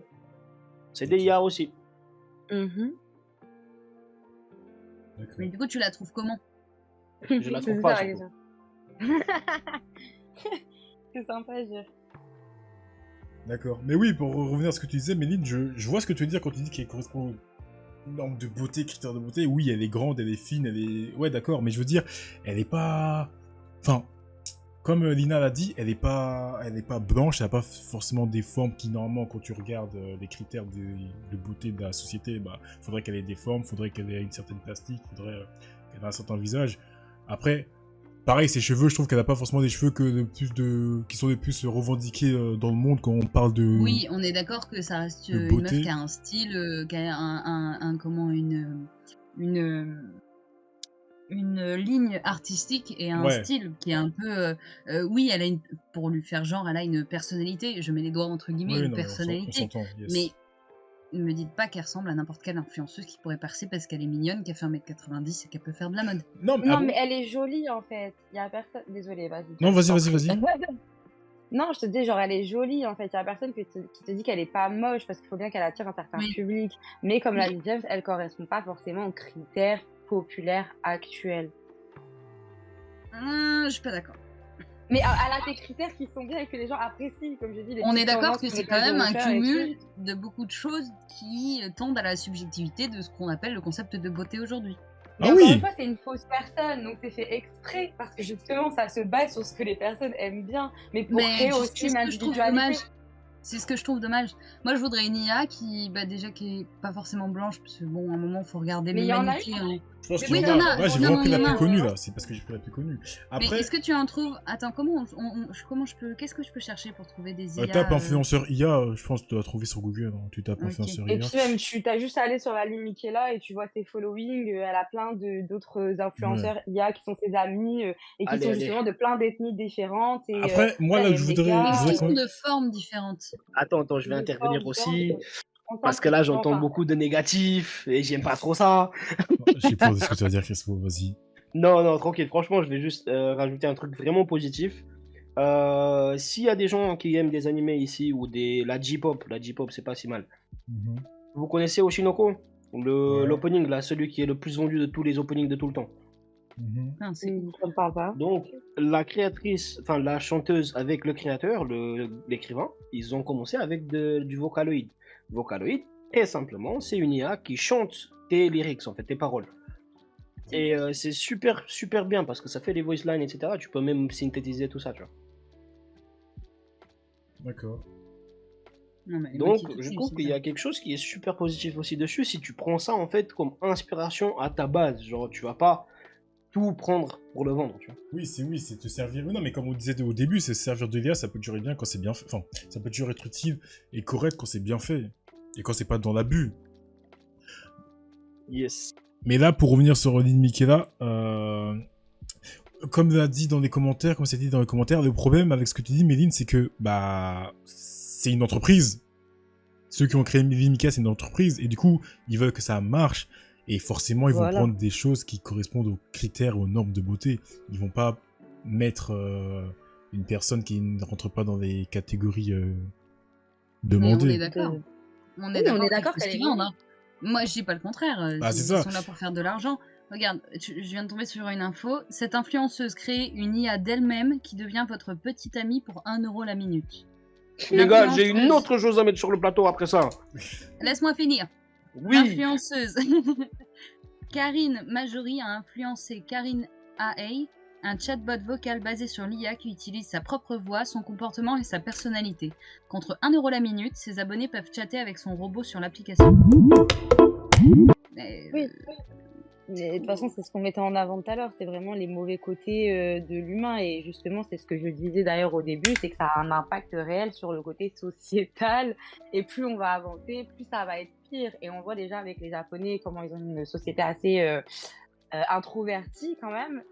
C'est des IA aussi. Mhm. D'accord. Mais du coup, tu la trouves comment? Je la trouve C'est pas, ça, la surtout. question. C'est sympa à dire. D'accord. Mais oui, pour revenir à ce que tu disais, Méline, je vois ce que tu veux dire quand tu dis qu'elle correspond aux normes de beauté, critères de beauté. Oui, elle est grande, elle est fine, elle est... Ouais, d'accord, mais je veux dire, elle est pas... Enfin, comme Lina l'a dit, elle est pas blanche, elle a pas forcément des formes qui, normalement, quand tu regardes les critères de beauté de la société, bah, faudrait qu'elle ait des formes, faudrait qu'elle ait une certaine plastique, faudrait qu'elle ait un certain visage. Après... Pareil, ses cheveux, je trouve qu'elle n'a pas forcément des cheveux qui sont les plus revendiqués dans le monde quand on parle de... Oui, on est d'accord que ça reste de une beauté. meuf qui a un style, qui a une ligne artistique et un Ouais. style qui est un peu... oui, elle a pour lui faire genre, elle a une personnalité, je mets les doigts entre guillemets, Oui, une non, mais on personnalité. s'entend, yes. Mais ne me dites pas qu'elle ressemble à n'importe quelle influenceuse qui pourrait percer parce qu'elle est mignonne, qu'elle fait 1m90 et qu'elle peut faire de la mode. Non, mais, Non, ah bon mais elle est jolie en fait. Il y a personne. Désolée, vas-y. Non, vas-y, je t'en vas-y, prie. vas-y. Non, je te dis, genre, elle est jolie en fait. Il y a personne qui te dit qu'elle est pas moche parce qu'il faut bien qu'elle attire un certain Oui. public. Mais comme l'a Oui. dit James, elle correspond pas forcément aux critères populaires actuels. Je suis pas d'accord. Mais elle a des critères qui sont bien et que les gens apprécient, comme je dis. Les On est petites d'accord tendances que qu'on c'est est quand même capable un de faire et cumul tout. de beaucoup de choses qui tendent à la subjectivité de ce qu'on appelle le concept de beauté aujourd'hui. Mais Ah encore oui. une fois, c'est une fausse personne, donc c'est fait exprès parce que justement, ça se base sur ce que les personnes aiment bien, mais pour Mais créer c'est aussi ce une que je trouve individualité. dommage. C'est ce que je trouve dommage. Moi, je voudrais une IA qui, bah, déjà, qui est pas forcément blanche, parce que bon, à un moment, faut regarder Mais il y en a l'humanité. eu, hein. Je pense Mais qu'il oui, y il y en en a. a. Ouais, j'ai Non, vraiment non, pris la non, plus non. connue, là. C'est parce que j'ai pris la plus connue. Mais Après, est-ce que tu en trouves... Attends, qu'est-ce que je peux chercher pour trouver des IA tape influenceur IA, je pense que tu dois trouver sur Google. Hein. Tu tapes Ok. influenceur et IA. puis même, tu as juste à aller sur la ligne Michaela et tu vois ses followings, elle a plein d'autres influenceurs IA qui sont ses amis et qui Allez, sont allez. justement de plein d'ethnies différentes. Et Après, moi, ça, là, il y a je une voudrais... méga, Je Une voudrais question qu'on- de forme différente. Attends, je vais de intervenir formes aussi. différentes. On Parce s'en que là, fout, j'entends enfin. beaucoup de négatifs et j'aime pas trop ça. J'ai peur de ce que tu vas dire, Crespo. Vas-y. Non, tranquille. Franchement, je vais juste rajouter un truc vraiment positif. S'il y a des gens qui aiment des animés ici ou la J-pop, c'est pas si mal. Mhm. Vous connaissez Oshinoko? Ouais. L'opening, là, celui qui est le plus vendu de tous les openings de tout le temps. Mhm. Non, c'est... Ça me parle pas. Donc, la créatrice, enfin la chanteuse avec le créateur, l'écrivain, ils ont commencé avec du Vocaloid. Vocaloid, très simplement, c'est une IA qui chante tes lyrics, en fait, tes paroles. Et c'est super, super bien parce que ça fait des voice lines, etc. Tu peux même synthétiser tout ça, tu vois. D'accord. Non, mais Donc, moitié je dessus, trouve c'est qu'il y ça. a quelque chose qui est super positif aussi dessus si tu prends ça, en fait, comme inspiration à ta base. Genre, tu vas pas tout prendre pour le vendre, tu vois. Oui, c'est te servir. Non, mais comme on disait au début, c'est servir de l'IA, ça peut durer bien quand c'est bien fait. Enfin, ça peut toujours être utile et correct quand c'est bien fait. Et quand c'est pas dans l'abus. Yes. Mais là, pour revenir sur Lynn Michaela, comme l'a dit dans les commentaires, comme c'est dit dans les commentaires, le problème avec ce que tu dis, Méline, c'est que bah c'est une entreprise. Ceux qui ont créé Lynn Michaela, c'est une entreprise, et du coup, ils veulent que ça marche. Et forcément, ils vont Voilà. prendre des choses qui correspondent aux critères, aux normes de beauté. Ils vont pas mettre une personne qui ne rentre pas dans les catégories Mais demandées. on est d'accord. On est Oui, d'accord on est qu'il d'accord faut ce qu'elle qu'ils est vendent, hein. Moi, je dis pas le contraire. Ah, Ils c'est ça. sont là pour faire de l'argent. Regarde, je viens de tomber sur une info. Cette influenceuse crée une IA d'elle-même qui devient votre petite amie pour 1 euro la minute. Les gars, j'ai une L'influenceuse- autre chose à mettre sur le plateau après ça. Laisse-moi finir. Oui. L'influenceuse Karine Majori a influencé Karine AA, un chatbot vocal basé sur l'IA qui utilise sa propre voix, son comportement et sa personnalité. Contre 1 euro la minute, ses abonnés peuvent chatter avec son robot sur l'application. Mais, Oui. Mais de toute façon, c'est ce qu'on mettait en avant tout à l'heure, c'est vraiment les mauvais côtés de l'humain. Et justement, c'est ce que je disais d'ailleurs au début, c'est que ça a un impact réel sur le côté sociétal. Et plus on va avancer, plus ça va être pire. Et on voit déjà avec les Japonais comment ils ont une société assez introvertie quand même,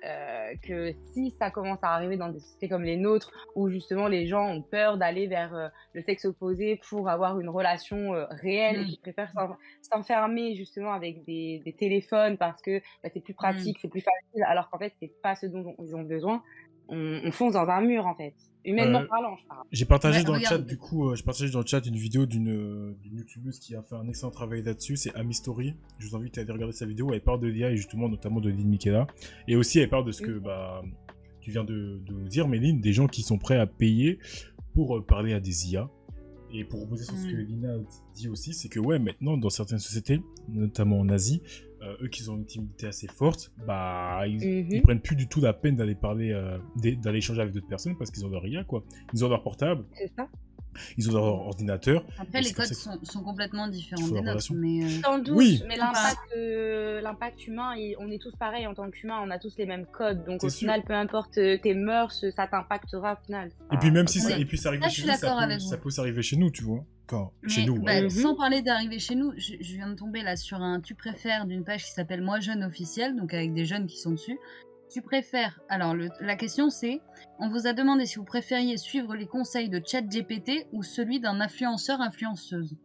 que si ça commence à arriver dans des sociétés comme les nôtres, où justement les gens ont peur d'aller vers le sexe opposé pour avoir une relation réelle et qui préfèrent s'enfermer justement avec des téléphones parce que bah, c'est plus pratique, c'est plus facile, alors qu'en fait c'est pas ce dont ils ont besoin, on fonce dans un mur en fait, humainement parlant, je parle. J'ai partagé Ouais, dans le regarde. chat, du coup, j'ai partagé dans le chat une vidéo d'une youtubeuse qui a fait un excellent travail là-dessus, c'est Amy Story. Je vous invite à aller regarder sa vidéo. Elle parle de l'IA et justement, notamment de Lynn Michaela. Et aussi, elle parle de ce que bah, tu viens de dire, Méline, des gens qui sont prêts à payer pour parler à des IA. Et pour rebondir sur ce que Lina dit aussi, c'est que ouais, maintenant, dans certaines sociétés, notamment en Asie, eux qui ont une timidité assez forte, bah, ils prennent plus du tout la peine d'aller parler, d'aller échanger avec d'autres personnes parce qu'ils ont leur IA, quoi. Ils ont leur portable, C'est ça. ils ont leur ordinateur. Après, et les c'est comme codes ça sont complètement différents faut des la nôtres, relation. mais Sans doute, Oui. mais l'impact humain, on est tous pareils en tant qu'humains, on a tous les mêmes codes, donc C'est au sûr. final, peu importe tes mœurs, ça t'impactera au final. Et puis même si Ouais. ça, et puis ça arrive Ça, je chez suis nous, d'accord avec ça vous. peut s'arriver chez nous, tu vois. Quand chez Mais, nous, bah, ouais. sans parler d'arriver chez nous, je viens de tomber là sur un tu préfères d'une page qui s'appelle Moi Jeune officiel, donc avec des jeunes qui sont dessus. Tu préfères. Alors, la question c'est on vous a demandé si vous préfériez suivre les conseils de ChatGPT ou celui d'un influenceur-influenceuse.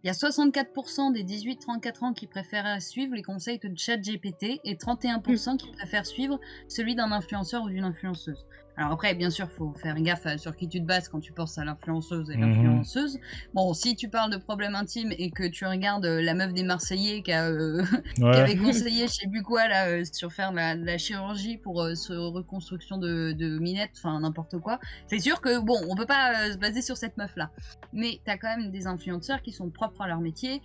Il y a 64% des 18-34 ans qui préfèrent suivre les conseils de ChatGPT et 31% qui préfèrent suivre celui d'un influenceur ou d'une influenceuse. Alors après, bien sûr, faut faire gaffe sur qui tu te bases quand tu penses à l'influenceuse et l'influenceuse. Bon, si tu parles de problèmes intimes et que tu regardes la meuf des Marseillais qui avait conseillé, je sais plus quoi, là, sur faire la chirurgie pour reconstruction de minette, enfin n'importe quoi, c'est sûr que, bon, on peut pas se baser sur cette meuf-là. Mais t'as quand même des influenceurs qui sont propres à leur métier,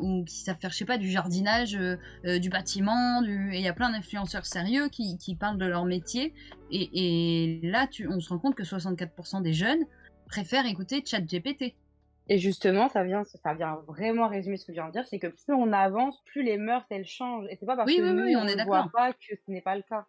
ou qui savent faire, je sais pas, du jardinage, du bâtiment, et il y a plein d'influenceurs sérieux qui parlent de leur métier, et là, on se rend compte que 64% des jeunes préfèrent écouter ChatGPT. Et justement, ça vient vraiment résumer ce que je viens de dire, c'est que plus on avance, plus les mœurs, elles changent. Et c'est pas parce que nous, on on est ne voit d'accord. pas que ce n'est pas le cas.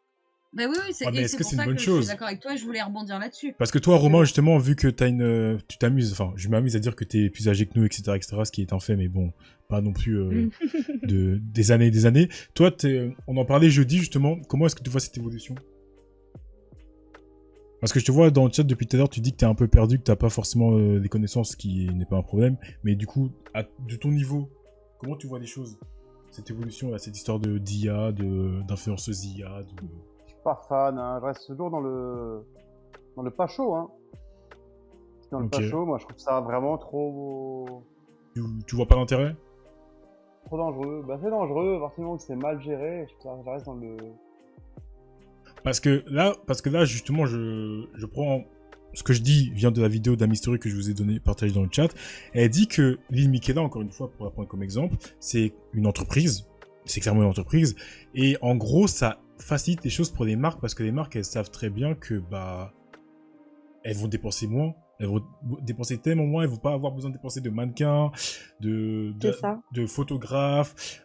Bah oui, c'est Ouais, mais et est-ce c'est que pour c'est une ça bonne que je chose suis d'accord avec toi et je voulais rebondir là-dessus. Parce que toi, Romain, justement, vu que tu t'amuses, enfin, je m'amuse à dire que t'es plus âgé que nous, etc., ce qui est un fait, mais bon, pas non plus des années et des années. Toi, on en parlait jeudi, justement, comment est-ce que tu vois cette évolution? Parce que je te vois dans le chat depuis tout à l'heure, tu dis que t'es un peu perdu, que t'as pas forcément des connaissances, ce qui n'est pas un problème, mais du coup, de ton niveau, comment tu vois les choses? Cette évolution, là, cette histoire d'IA, d'influenceuse IA, Je suis pas fan, hein. Je reste toujours dans le pas chaud, hein. Dans le Ok. pas chaud, moi je trouve ça vraiment trop Tu vois pas l'intérêt? dangereux. Bah c'est dangereux, à partir du moment que c'est mal géré, je reste dans le... Parce que là, justement, je prends ce que je dis vient de la vidéo d'Amy Story que je vous ai partagée dans le chat. Elle dit que Lynn Michaela, encore une fois, pour la prendre comme exemple, c'est une entreprise. C'est clairement une entreprise. Et en gros, ça facilite les choses pour les marques parce que les marques, elles savent très bien que, bah, elles vont dépenser moins. Elles vont dépenser tellement moins, elles vont pas avoir besoin de dépenser de mannequins, C'est ça. de photographes,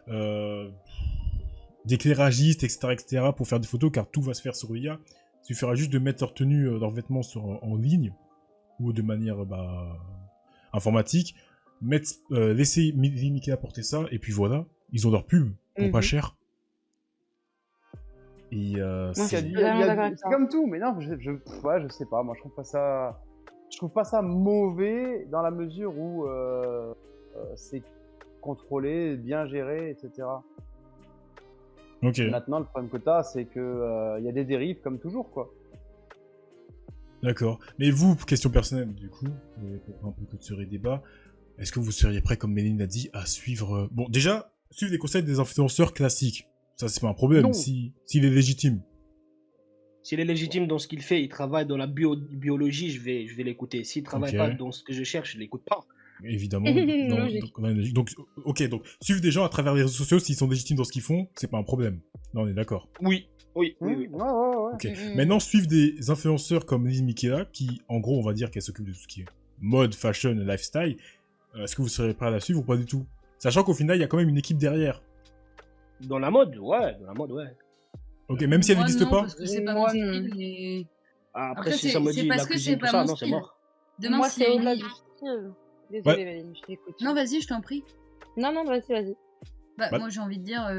d'éclairagistes, etc., pour faire des photos, car tout va se faire sur l'IA. Il suffira juste de mettre leur tenue, leurs vêtements en ligne, ou de manière informatique, laisser Mickey apporter ça, et puis voilà, ils ont leur pub, pour pas cher. Et c'est comme tout, mais non, ouais, je sais pas, moi je trouve pas ça mauvais dans la mesure où c'est contrôlé, bien géré, etc. Ok. Maintenant, le problème que t'as, c'est que y a des dérives comme toujours, quoi. D'accord. Mais vous, question personnelle, du coup, pour un peu clôturer le débat, est-ce que vous seriez prêt, comme Méline l'a dit, à suivre... Bon, déjà, suivre les conseils des influenceurs classiques. Ça, c'est pas un problème, s'il est légitime. S'il est légitime dans ce qu'il fait, il travaille dans la biologie, je vais l'écouter. S'il travaille pas dans ce que je cherche, je l'écoute pas. Évidemment. Donc, suivre des gens à travers les réseaux sociaux, s'ils sont légitimes dans ce qu'ils font, c'est pas un problème. Là, on est d'accord. Oui. Ouais. Okay. Maintenant, suivre des influenceurs comme Lynn Michaela, qui, en gros, on va dire qu'elle s'occupe de tout ce qui est mode, fashion, lifestyle. Est-ce que vous serez prêt à la suivre ou pas du tout? Sachant qu'au final, il y a quand même une équipe derrière. Dans la mode, ouais, dans la mode, ouais. Ok, même si elle Moi, n'existe non, pas. parce que c'est pas mon Moi, style. Et... Après, Après, si ça me c'est dit parce la que cuisine, c'est tout pas ça, mon non, c'est style. mort. Demain, moi s'il y c'est a une au-delà IA... du style. Ouais. Désolée, Valérie, je t'écoute. Non, vas-y, je t'en prie. Non, vas-y. Bah, Bah- moi, j'ai envie de dire,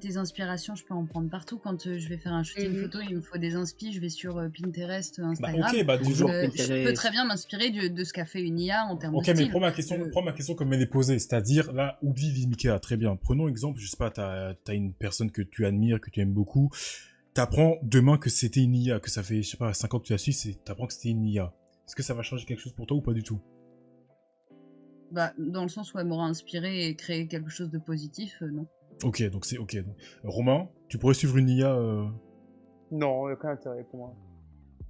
des inspirations, je peux en prendre partout. Quand je vais faire un shooting photo, il me faut des inspi, je vais sur Pinterest, Bah, Instagram. ok, bah disons. Toujours Je peux Pinterest. très bien m'inspirer de ce qu'a fait une IA en termes Ok, de mais style. prends ma question comme elle est posée. C'est-à-dire, là, oublie Vimikea, très bien. Prenons exemple, je sais pas, t'as une personne que tu admires, que tu aimes beaucoup. T'apprends demain que c'était une IA, que ça fait, je sais pas, 5 ans que tu la suis, t'apprends que c'était une IA. Est-ce que ça va changer quelque chose pour toi ou pas du tout? Bah, dans le sens où elle m'aura inspiré et créé quelque chose de positif, non. Ok, donc c'est ok. Donc, Romain, tu pourrais suivre une IA, Non, aucun intérêt pour moi.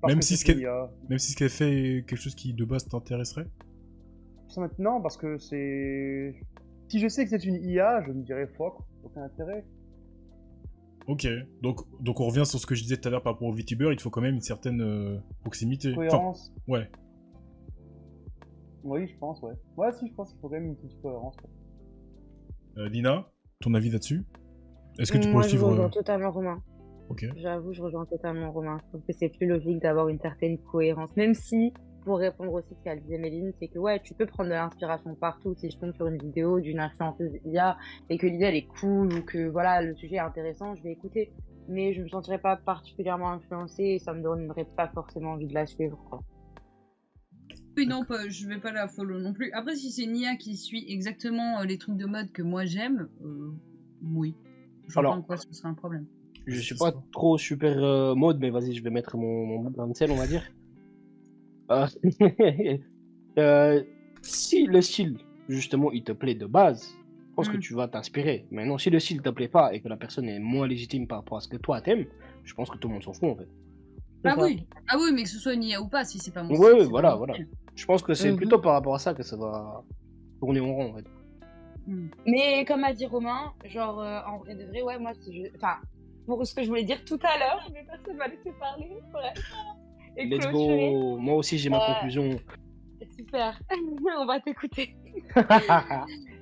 Parce même que si c'est ce qu'elle une IA. même si ce qu'elle fait est quelque chose qui de base t'intéresserait? Ça maintenant, parce que c'est. Si je sais que c'est une IA, je me dirais fuck, aucun intérêt. Ok, donc on revient sur ce que je disais tout à l'heure par rapport au VTuber, il te faut quand même une certaine proximité. Enfin, Cohérence. ouais. Oui, je pense, ouais. Ouais, si, je pense qu'il faut quand même une petite cohérence. Ouais. Lina, ton avis là-dessus? Est-ce que tu Moi, pourrais je suivre rejoins totalement Romain. Ok. J'avoue, je rejoins totalement Romain. Je trouve que c'est plus logique d'avoir une certaine cohérence. Même si, pour répondre aussi à ce qu'elle disait Méline, c'est que ouais, tu peux prendre de l'inspiration partout. Si je tombe sur une vidéo d'une influenceuse IA et que l'idée elle est cool ou que voilà, le sujet est intéressant, je vais écouter. Mais je me sentirais pas particulièrement influencée et ça me donnerait pas forcément envie de la suivre, quoi. Oui, non, je vais pas la follow non plus. Après, si c'est une IA qui suit exactement les trucs de mode que moi j'aime, oui. Je vois pas Alors, en quoi ce serait un problème. je suis pas trop super mode, mais vas-y, je vais mettre mon grain de sel, on va dire. Euh, si le style, justement, il te plaît de base, je pense que tu vas t'inspirer. Maintenant, si le style te plaît pas et que la personne est moins légitime par rapport à ce que toi t'aimes, je pense que tout le monde s'en fout, en fait. Ah oui, mais que ce soit une IA ou pas, si c'est pas mon Ouais, style, ouais, c'est voilà, pas mon voilà. style. Je pense que c'est plutôt par rapport à ça que ça va tourner en rond, en fait. Mais comme a dit Romain, genre en vrai de vrai, ouais, moi si je. Enfin, pour ce que je voulais dire tout à l'heure, mais personne m'a laissé parler. Bref. Et Let's clôturer. go. Moi aussi, j'ai ma conclusion. Super, on va t'écouter.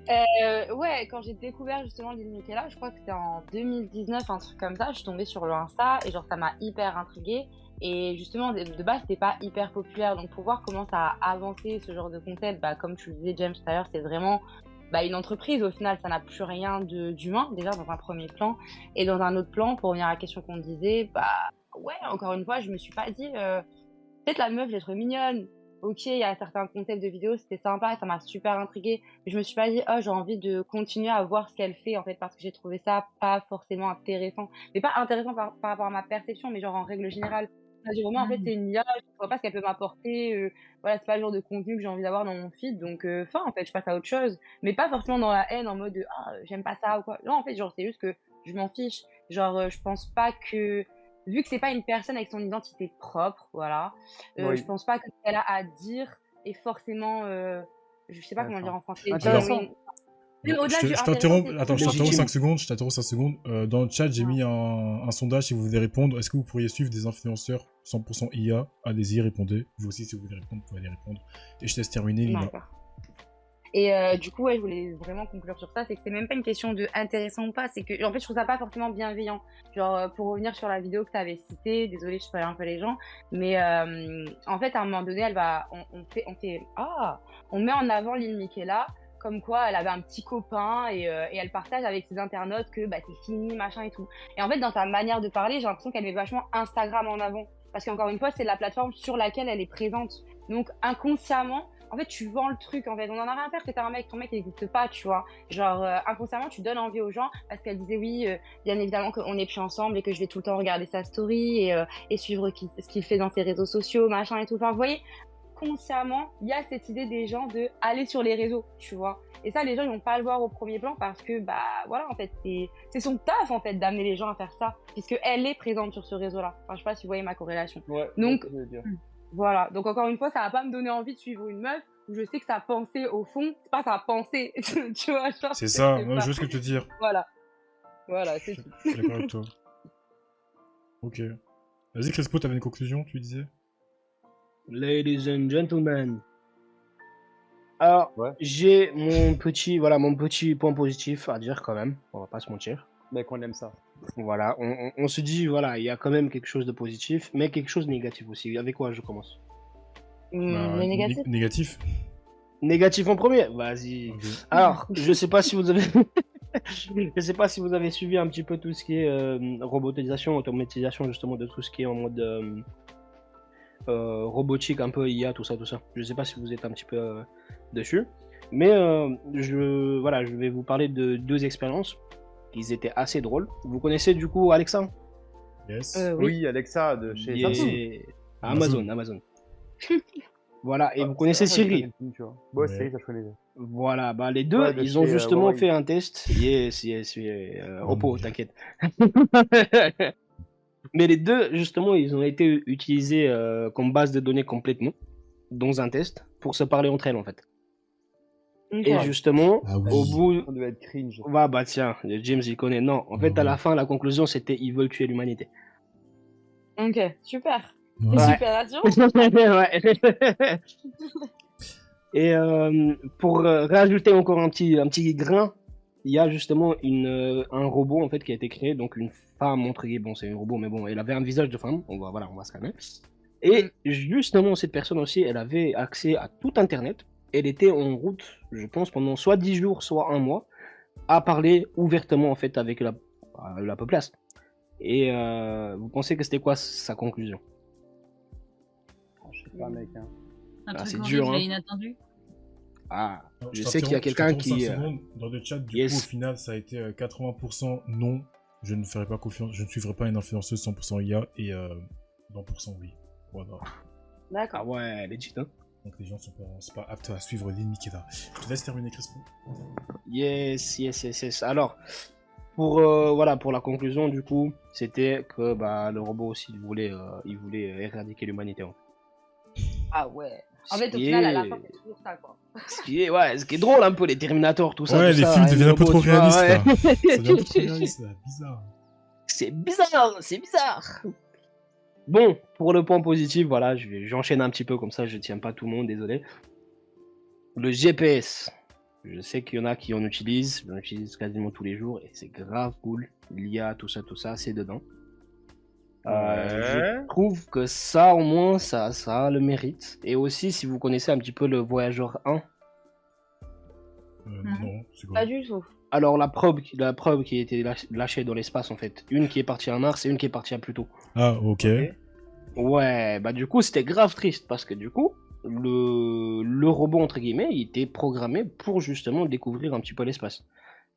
Ouais, quand j'ai découvert justement Lil Miquela, je crois que c'était en 2019, un truc comme ça, je suis tombée sur le Insta et genre ça m'a hyper intriguée. Et justement, de base, c'était pas hyper populaire. Donc pour voir comment ça a avancé ce genre de concept, bah, comme tu le disais, James, tout à l'heure, c'est vraiment une entreprise. Au final, ça n'a plus rien d'humain, déjà dans un premier plan. Et dans un autre plan, pour revenir à la question qu'on disait, bah ouais, encore une fois, je me suis pas dit, peut-être la meuf, j'ai trouvé mignonne. Ok, il y a certains concepts de vidéos, c'était sympa, ça m'a super intriguée. Mais je me suis pas dit, oh, j'ai envie de continuer à voir ce qu'elle fait, en fait, parce que j'ai trouvé ça pas forcément intéressant. Mais pas intéressant par rapport à ma perception, mais genre en règle générale. Vraiment, en fait, c'est une IA, je vois pas ce qu'elle peut m'apporter. Voilà, c'est pas le genre de contenu que j'ai envie d'avoir dans mon feed. Donc, en fait, je passe à autre chose. Mais pas forcément dans la haine, en mode, ah, j'aime pas ça ou quoi. Non, en fait, genre, c'est juste que je m'en fiche. Genre, je pense pas que vu que c'est pas une personne avec son identité propre, voilà, je pense pas que ce qu'elle a à dire est forcément, je sais pas comment dire en français. Intéressant. Mais au-delà Je du t'interromps, intéressant, attends, je t'interromps légitime. 5 secondes, Dans le chat, j'ai mis un sondage si vous voulez répondre. Est-ce que vous pourriez suivre des influenceurs 100% IA? Allez-y, répondez. Vous aussi, si vous voulez répondre, vous pouvez aller répondre. Et je te laisse terminer, Lina. D'accord. Et du coup, ouais, je voulais vraiment conclure sur ça, c'est que c'est même pas une question de intéressant ou pas, c'est que, en fait, je trouve ça pas forcément bienveillant. Genre, pour revenir sur la vidéo que tu avais citée, désolée, je spoil un peu les gens, mais en fait, à un moment donné, on met en avant Lil Miquela, comme quoi elle avait un petit copain et elle partage avec ses internautes que bah, c'est fini, machin et tout. Et en fait, dans sa manière de parler, j'ai l'impression qu'elle met vachement Instagram en avant. Parce qu'encore une fois, c'est la plateforme sur laquelle elle est présente. Donc, inconsciemment, en fait, tu vends le truc, en fait. On en a rien à faire que t'as un mec, ton mec, il n'existe pas, tu vois. Genre, inconsciemment, tu donnes envie aux gens parce qu'elle disait oui, bien évidemment qu'on n'est plus ensemble et que je vais tout le temps regarder sa story et suivre ce qu'il fait dans ses réseaux sociaux, machin et tout. Enfin, vous voyez, consciemment, il y a cette idée des gens de aller sur les réseaux, tu vois. Et ça, les gens, ils vont pas le voir au premier plan parce que, bah, voilà, en fait, c'est son taf, en fait, d'amener les gens à faire ça, puisque elle est présente sur ce réseau-là. Enfin, je sais pas si vous voyez ma corrélation. Ouais, Donc, je veux dire. voilà. Donc, encore une fois, ça va pas me donner envie de suivre une meuf où je sais que sa pensée, au fond, c'est pas sa pensée, tu vois. Genre, C'est ça, c'est moi, pas- je veux ce que te dire. Voilà. Voilà, c'est tout. Je suis d'accord avec toi. Ok. Vas-y, Crespo, t'avais une conclusion, tu disais? Ladies and gentlemen. Alors, Ouais. j'ai mon petit point positif à dire quand même. On va pas se mentir. Mais qu'on aime ça. Voilà, on se dit, voilà, il y a quand même quelque chose de positif, mais quelque chose de négatif aussi. Avec quoi je commence? Les négatifs. Négatif. Négatif en premier? Vas-y. Ok. Alors, je sais pas si vous avez... Je sais pas si vous avez suivi un petit peu tout ce qui est robotisation, automatisation justement de tout ce qui est en mode robotique, un peu IA, tout ça, tout ça. Je sais pas si vous êtes un petit peu dessus, mais voilà, je vais vous parler de 2 expériences qui étaient assez drôles. Vous connaissez du coup Alexa? Yes. Oui, Alexa de chez Samsung. Amazon. Voilà, et Ah, vous connaissez c'est vrai, Siri? je connais plus, tu vois. Ouais, Ouais. Siri, ça je connais. Voilà, bah les deux, Ouais, de ils ont chez, justement Huawei. fait un test. Yes, Oppo, t'inquiète. Mais les deux, justement, ils ont été utilisés comme base de données complètement dans un test pour se parler entre elles, en fait. Ok. Et justement, Ah oui. au bout... Ça devait être cringe. Bah tiens, James, il connaît. Non, en fait, à la fin, la conclusion, c'était ils veulent tuer l'humanité. Ok, super. Ouais. C'est Ouais. super rassurant. Ouais. Et pour rajouter encore un petit grain, il y a justement un robot en fait qui a été créé, donc une femme entre guillemets, bon c'est un robot mais bon, elle avait un visage de femme, on va se calmer. Et justement cette personne aussi, elle avait accès à tout internet, elle était en route, je pense pendant soit 10 jours, soit un mois, à parler ouvertement en fait avec la populace. Et vous pensez que c'était quoi sa conclusion? Je sais pas, mec. Hein. Un Ah, c'est truc dur, horrible hein. et inattendu. Ah, Alors, je je sais qu'il y a quelqu'un t'interromps qui... 5 secondes. Dans le chat, du yes. coup, au final, ça a été 80% non. Je ne ferai pas confiance. Je ne suivrai pas une influenceuse 100% IA et 20% oui. Voilà. Ah D'accord. ouais, legit, hein. Donc les gens sont pas aptes à suivre l'ennemi qui est là. Je te laisse terminer, Crispin. Yes. Alors, pour la conclusion, du coup, c'était que bah, le robot aussi, il voulait éradiquer l'humanité. En fait. Ah ouais. En Ce fait, au qui final, à est- la fin, c'est toujours ça, quoi. Ce qui est drôle un peu, les Terminator, tout ça. Ouais, tout les ça, films hein, deviennent un peu robots, trop tu vois, réalistes là. ouais. Ça devient un peu trop réaliste là. Bizarre. C'est bizarre. Bon, pour le point positif, voilà, j'enchaîne un petit peu comme ça, je tiens pas tout le monde, désolé. Le GPS, je sais qu'il y en a qui en utilisent, j'en utilise quasiment tous les jours et c'est grave cool. L'IA, tout ça, c'est dedans. Je trouve que ça, au moins, ça a le mérite. Et aussi, si vous connaissez un petit peu le Voyageur 1, Non, c'est quoi? Pas du tout. alors la probe qui a été lâchée dans l'espace, en fait. Une qui est partie à Mars et une qui est partie à Pluton. Ah, ok. Ouais, bah du coup, c'était grave triste parce que du coup, le robot, entre guillemets, il était programmé pour justement découvrir un petit peu l'espace.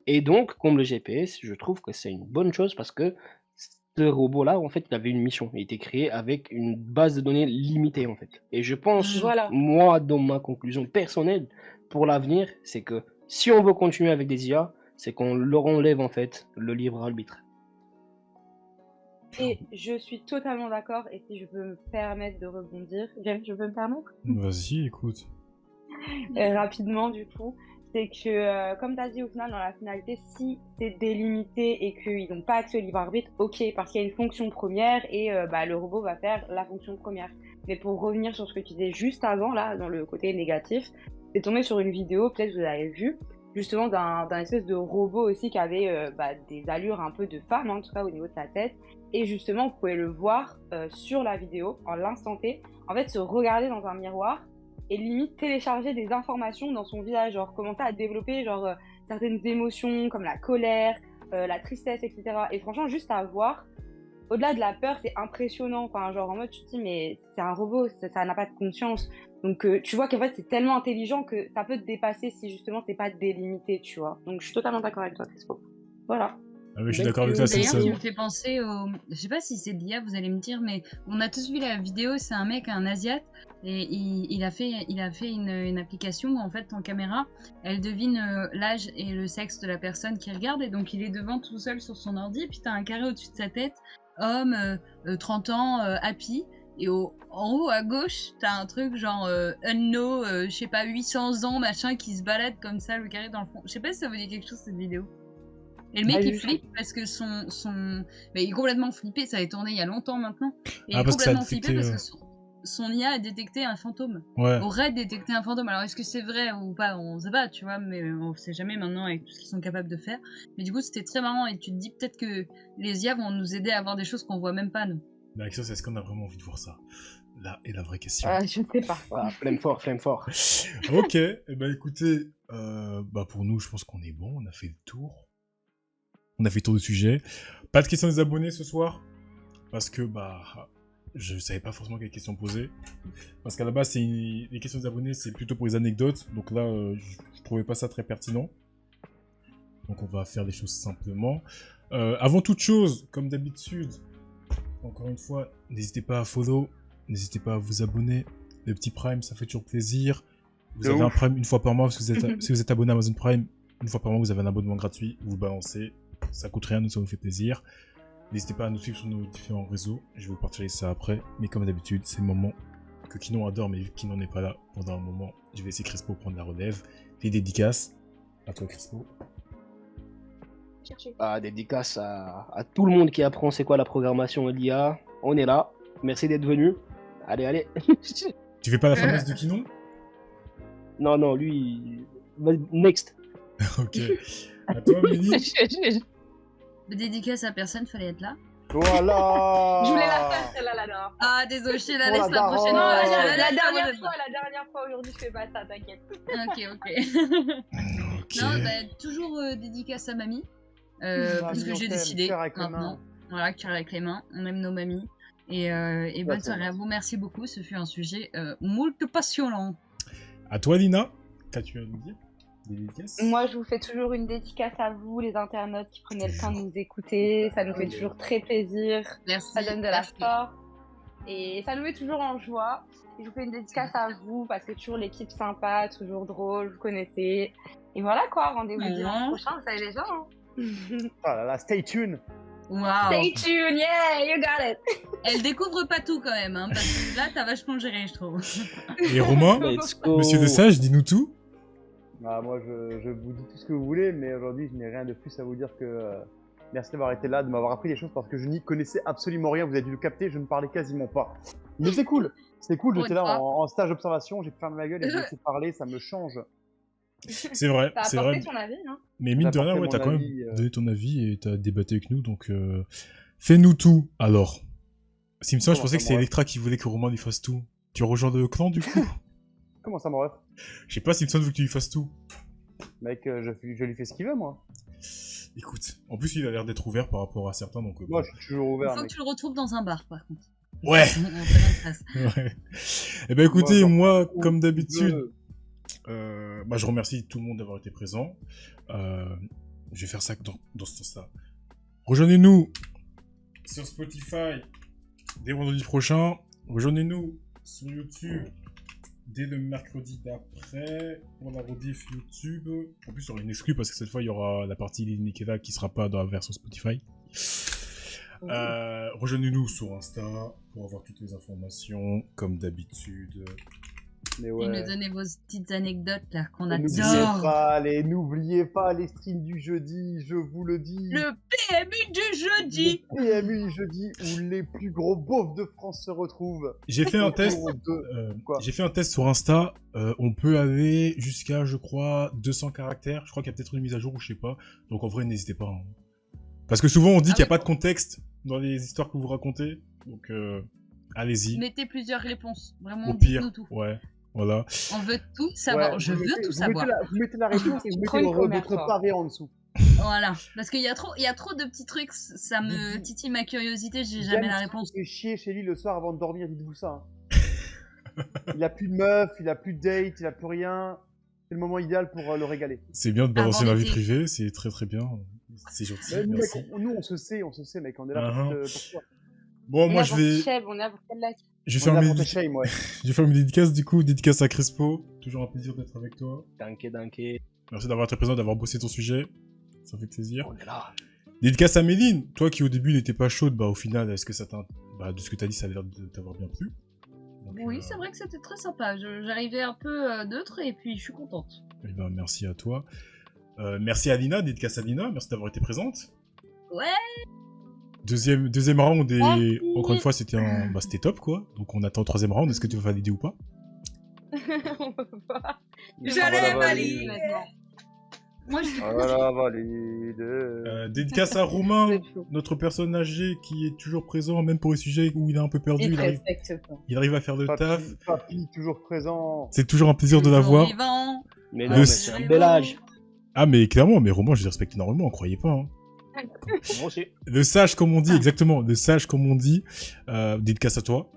Et donc, comme le GPS, je trouve que c'est une bonne chose parce que ce robot-là, en fait, il avait une mission. Il était créé avec une base de données limitée, en fait. Et je pense, Voilà. moi, dans ma conclusion personnelle, pour l'avenir, c'est que si on veut continuer avec des IA, c'est qu'on leur enlève, en fait, le libre arbitre. Et je suis totalement d'accord. Et si je peux me permettre de rebondir, James, je peux me permettre Vas-y, écoute. rapidement du coup, c'est que comme tu as dit au final dans la finalité, si c'est délimité et qu'ils n'ont pas accès au libre arbitre, ok, parce qu'il y a une fonction première et le robot va faire la fonction première. Mais pour revenir sur ce que tu disais juste avant, là, dans le côté négatif, c'est tombé sur une vidéo, peut-être que vous l'avez vu, justement d'un espèce de robot aussi qui avait des allures un peu de femme, en tout cas au niveau de sa tête. Et justement, vous pouvez le voir sur la vidéo, en l'instant T, en fait, se regarder dans un miroir et limite télécharger des informations dans son visage, genre commencer à développer certaines émotions comme la colère, la tristesse, etc. Et franchement, juste à voir, au-delà de la peur, c'est impressionnant. Enfin, genre en mode, tu te dis, mais c'est un robot, ça n'a pas de conscience. Donc tu vois qu'en fait, c'est tellement intelligent que ça peut te dépasser si justement c'est pas délimité, tu vois. Donc je suis totalement d'accord avec toi, Crespo. Voilà. Ah oui, je suis d'accord avec toi, c'est D'ailleurs, ça. tu me fais penser au... Je sais pas si c'est de l'IA, vous allez me dire, mais on a tous vu la vidéo, c'est un mec, un Asiate, et il a fait une application où en fait, ton caméra, elle devine l'âge et le sexe de la personne qui regarde, et donc il est devant tout seul sur son ordi, et puis t'as un carré au-dessus de sa tête, homme, 30 ans, happy, et en haut à gauche, t'as un truc genre Unno, je sais pas, 800 ans, machin, qui se balade comme ça, le carré dans le fond. Je sais pas si ça vous dit quelque chose cette vidéo. Et le mec il flippe parce que il est complètement flippé, ça avait tourné il y a longtemps maintenant. Et il est parce que ça a complètement flippé détecté, parce que son IA a détecté un fantôme. Ouais. Aurait détecté un fantôme. Alors, est-ce que c'est vrai ou pas? On sait pas, tu vois, mais on sait jamais maintenant avec tout ce qu'ils sont capables de faire. Mais du coup, c'était très marrant et tu te dis peut-être que les IA vont nous aider à voir des choses qu'on voit même pas, nous. Mais avec ça, est-ce qu'on a vraiment envie de voir ça? Là est la vraie question. Je ne sais pas. Voilà, flemme fort, flemme fort. Ok, eh ben écoutez, pour nous, je pense qu'on est bon, on a fait le tour. On a fait le tour du sujet. Pas de questions des abonnés ce soir, parce que je savais pas forcément quelles questions poser. Parce qu'à la base, les questions des abonnés, c'est plutôt pour les anecdotes, donc là, je trouvais pas ça très pertinent. Donc on va faire les choses simplement. Avant toute chose, comme d'habitude, encore une fois, n'hésitez pas à follow, n'hésitez pas à vous abonner. Les petits Prime, ça fait toujours plaisir. Vous avez un Prime une fois par mois, si vous êtes abonné à Amazon Prime, une fois par mois, vous avez un abonnement gratuit, vous balancez. Ça coûte rien, nous, ça vous fait plaisir. N'hésitez pas à nous suivre sur nos différents réseaux. Je vais vous partager ça après. Mais comme d'habitude, c'est le moment que Kinon adore, mais vu que Kinon n'est pas là pendant un moment, je vais laisser Crespo prendre la relève. Les dédicaces. À toi, Crespo. Dédicace à tout le monde qui apprend c'est quoi la programmation et l'IA. On est là. Merci d'être venu. Allez. Tu fais pas la fameuse de Kinon? Non, lui... Next. Ok. À toi, Mélie. De dédicace à personne, fallait être là. Voilà. Je voulais la faire celle-là la dernière fois. Ah, désolé, je la Oh, laisse la la daronne. prochaine Non, fois. la je la La laisse dernière fois, aujourd'hui je fais pas ça, t'inquiète. Ok. Ok. Non, toujours dédicace à mamie. Parce que j'ai décidé Cœur avec les maintenant. mains. Voilà, cœur avec les mains. On aime nos mamies. Et bonne soirée à vous. Merci beaucoup. Ce fut un sujet moult passionnant. À toi, Lina. Qu'as-tu à nous dire? Des dédicaces? Moi, je vous fais toujours une dédicace à vous, les internautes qui prenez le temps de nous écouter. Ça nous fait toujours très plaisir. Merci. Ça donne de la merci. force. Et ça nous met toujours en joie. Et je vous fais une dédicace à vous parce que toujours l'équipe sympa, toujours drôle, vous connaissez. Et voilà quoi, rendez-vous dimanche prochain, vous savez déjà. Hein. Oh là là, stay tuned. Waouh. Stay tuned, yeah, you got it. Elle découvre pas tout quand même, hein, parce que là, t'as vachement géré, je trouve. Et Romain, Let's go. monsieur de Sage, dis-nous tout. Moi, je vous dis tout ce que vous voulez, mais aujourd'hui, je n'ai rien de plus à vous dire que merci d'avoir été là, de m'avoir appris des choses parce que je n'y connaissais absolument rien. Vous avez dû le capter, je ne parlais quasiment pas. Mais c'est cool, Pour J'étais une là fois. en stage d'observation, j'ai pu fermer ma gueule et j'ai laissé parler, ça me change. C'est vrai, T'as c'est apporté vrai. ton avis, hein. Mais mine de J'ai rien, apporté ouais, mon t'as quand même avis, donné ton avis et t'as débattu avec nous, donc fais-nous tout, alors. Simpson, je Comment pensais ça, que c'était moi Electra qui voulait que Romain lui fasse tout. Tu rejoins le clan, du coup? Comment ça, mon ref? Je sais pas, Simpson veut que tu lui fasses tout. Mec, je lui fais ce qu'il veut, moi. Écoute, en plus, il a l'air d'être ouvert par rapport à certains, donc... Moi, je suis toujours Il ouvert, faut mec. que tu le retrouves dans un bar, par contre. Ouais. On fait la trace. Ouais. Eh ben écoutez, moi, où comme tu d'habitude, veux. je remercie tout le monde d'avoir été présent. Je vais faire ça dans ce sens-là. Rejoignez-nous sur Spotify dès vendredi prochain. Rejoignez-nous sur YouTube dès le mercredi d'après pour la rediff YouTube. En plus, il y aura une exclue parce que cette fois, il y aura la partie Lil Nikeda qui sera pas dans la version Spotify. Rejoignez-nous sur Insta pour avoir toutes les informations, comme d'habitude. Mais Et ouais. nous donner vos petites anecdotes là qu'on N'oubliez pas les streams du jeudi, je vous le dis. Le PMU du jeudi. Le PMU jeudi où les plus gros beaufs de France se retrouvent. J'ai fait un test. Autour de- Quoi J'ai fait un test sur Insta. On peut aller jusqu'à, je crois, 200 caractères. Je crois qu'il y a peut-être une mise à jour ou je sais pas. Donc en vrai, n'hésitez pas. Hein. Parce que souvent on dit qu'il n'y a pas de contexte dans les histoires que vous racontez. Donc allez-y. Mettez plusieurs réponses. Vraiment, Au pire. dites-nous tout. Ouais. Voilà. On veut tout savoir. Ouais, Je vous veux mettez- tout vous savoir. Vous mettez la réponse et vous Prends mettez une première votre fois. pavé en dessous. Voilà. Parce qu'il y a trop de petits trucs. Ça me titille ma curiosité. J'ai jamais la réponse. Il fait chier chez lui le soir avant de dormir, dites-vous ça. hein. Il a plus de meuf, il a plus de date, il a plus rien. C'est le moment idéal pour le régaler. C'est bien de balancer Avant ma vie l'été. privée. C'est très très bien. C'est gentil. Mais nous, Merci. mec, nous, on se sait, mec. On est là pour toi. Bon, moi On est je là pour vais. Cheb, on est là pour quelle lac. Je vais On est faire là mes pour tes shame, ouais. Je vais faire une dédicace du coup, dédicace à Crespo. Toujours un plaisir d'être avec toi. Danke. Merci d'avoir été présent, d'avoir bossé ton sujet. Ça fait plaisir. On est là. Dédicace à Méline. Toi qui au début n'étais pas chaude, au final, est-ce que ça t'a. De ce que t'as dit, ça a l'air de t'avoir bien plu. Donc, Oui, c'est vrai que c'était très sympa. J'arrivais un peu neutre et puis je suis contente. Eh ben, merci à toi. Merci à Lina, dédicace à Lina. Merci d'avoir été présente. Ouais. Deuxième round et Merci. encore une fois c'était top quoi. Donc on attend le troisième round. Est-ce que tu vas valider ou pas? On va voir. J'allais valider. Moi, je suis Voilà, valide. Dédicace à Romain, C'est chaud. notre personne âgée qui est toujours présent, même pour les sujets où il est un peu perdu. Il Il te arrive, respecte pas. il arrive à faire le taf. Papy, toujours présent. C'est toujours un plaisir de l'avoir. vivant. Mais Le non, mais s- c'est un bel âge. Ah mais clairement, mais Romain je le respecte énormément, croyez pas. Hein. Moi aussi. Le sage comme on dit, Ah. exactement. Le sage comme on dit. Dédicace à toi.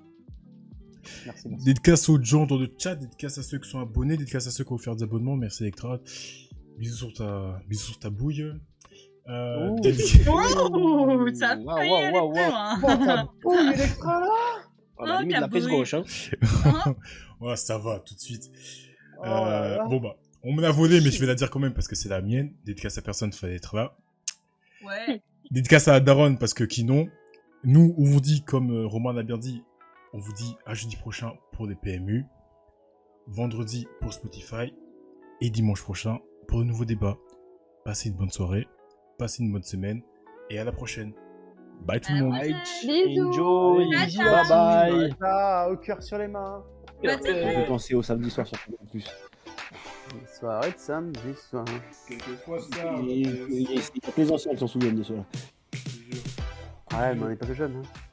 Merci, merci. Dédicace aux gens dans le chat, dédicace à ceux qui sont abonnés, dédicace à ceux qui ont offert des abonnements. Merci Electra. Bisous sur ta bouille. Ouh. Oh, ça a Waouh, failli waouh, aller waouh, plus waouh. loin. Oh, t'as beau, Electra, là. À la limite de la fesse cabouille. gauche, hein. Hein Ouais, ça va tout de suite. Oh là là. Bon bah, on me l'a volé, mais je vais la dire quand même parce que c'est la mienne. Dédicace à personne, fallait être là. Ouais. Dédicace à Daron parce que qui non. Nous, on vous dit, comme Romain l'a bien dit, on vous dit à jeudi prochain pour les PMU, vendredi pour Spotify et dimanche prochain pour de nouveaux débats. Passez une bonne soirée, passez une bonne semaine et à la prochaine. Bye tout le monde. Right. Bisous. Enjoy. Allez, Ciao, Bye ciao. bye. Ah, au cœur sur les mains. Bah, t'as Euh, Ça me fait penser au samedi soir sur Canal+. Soirée de samedi soir. Quelquefois Et il y a que les anciens qui s'en souviennent de cela. Ouais, mais on n'est pas que jeunes. Hein.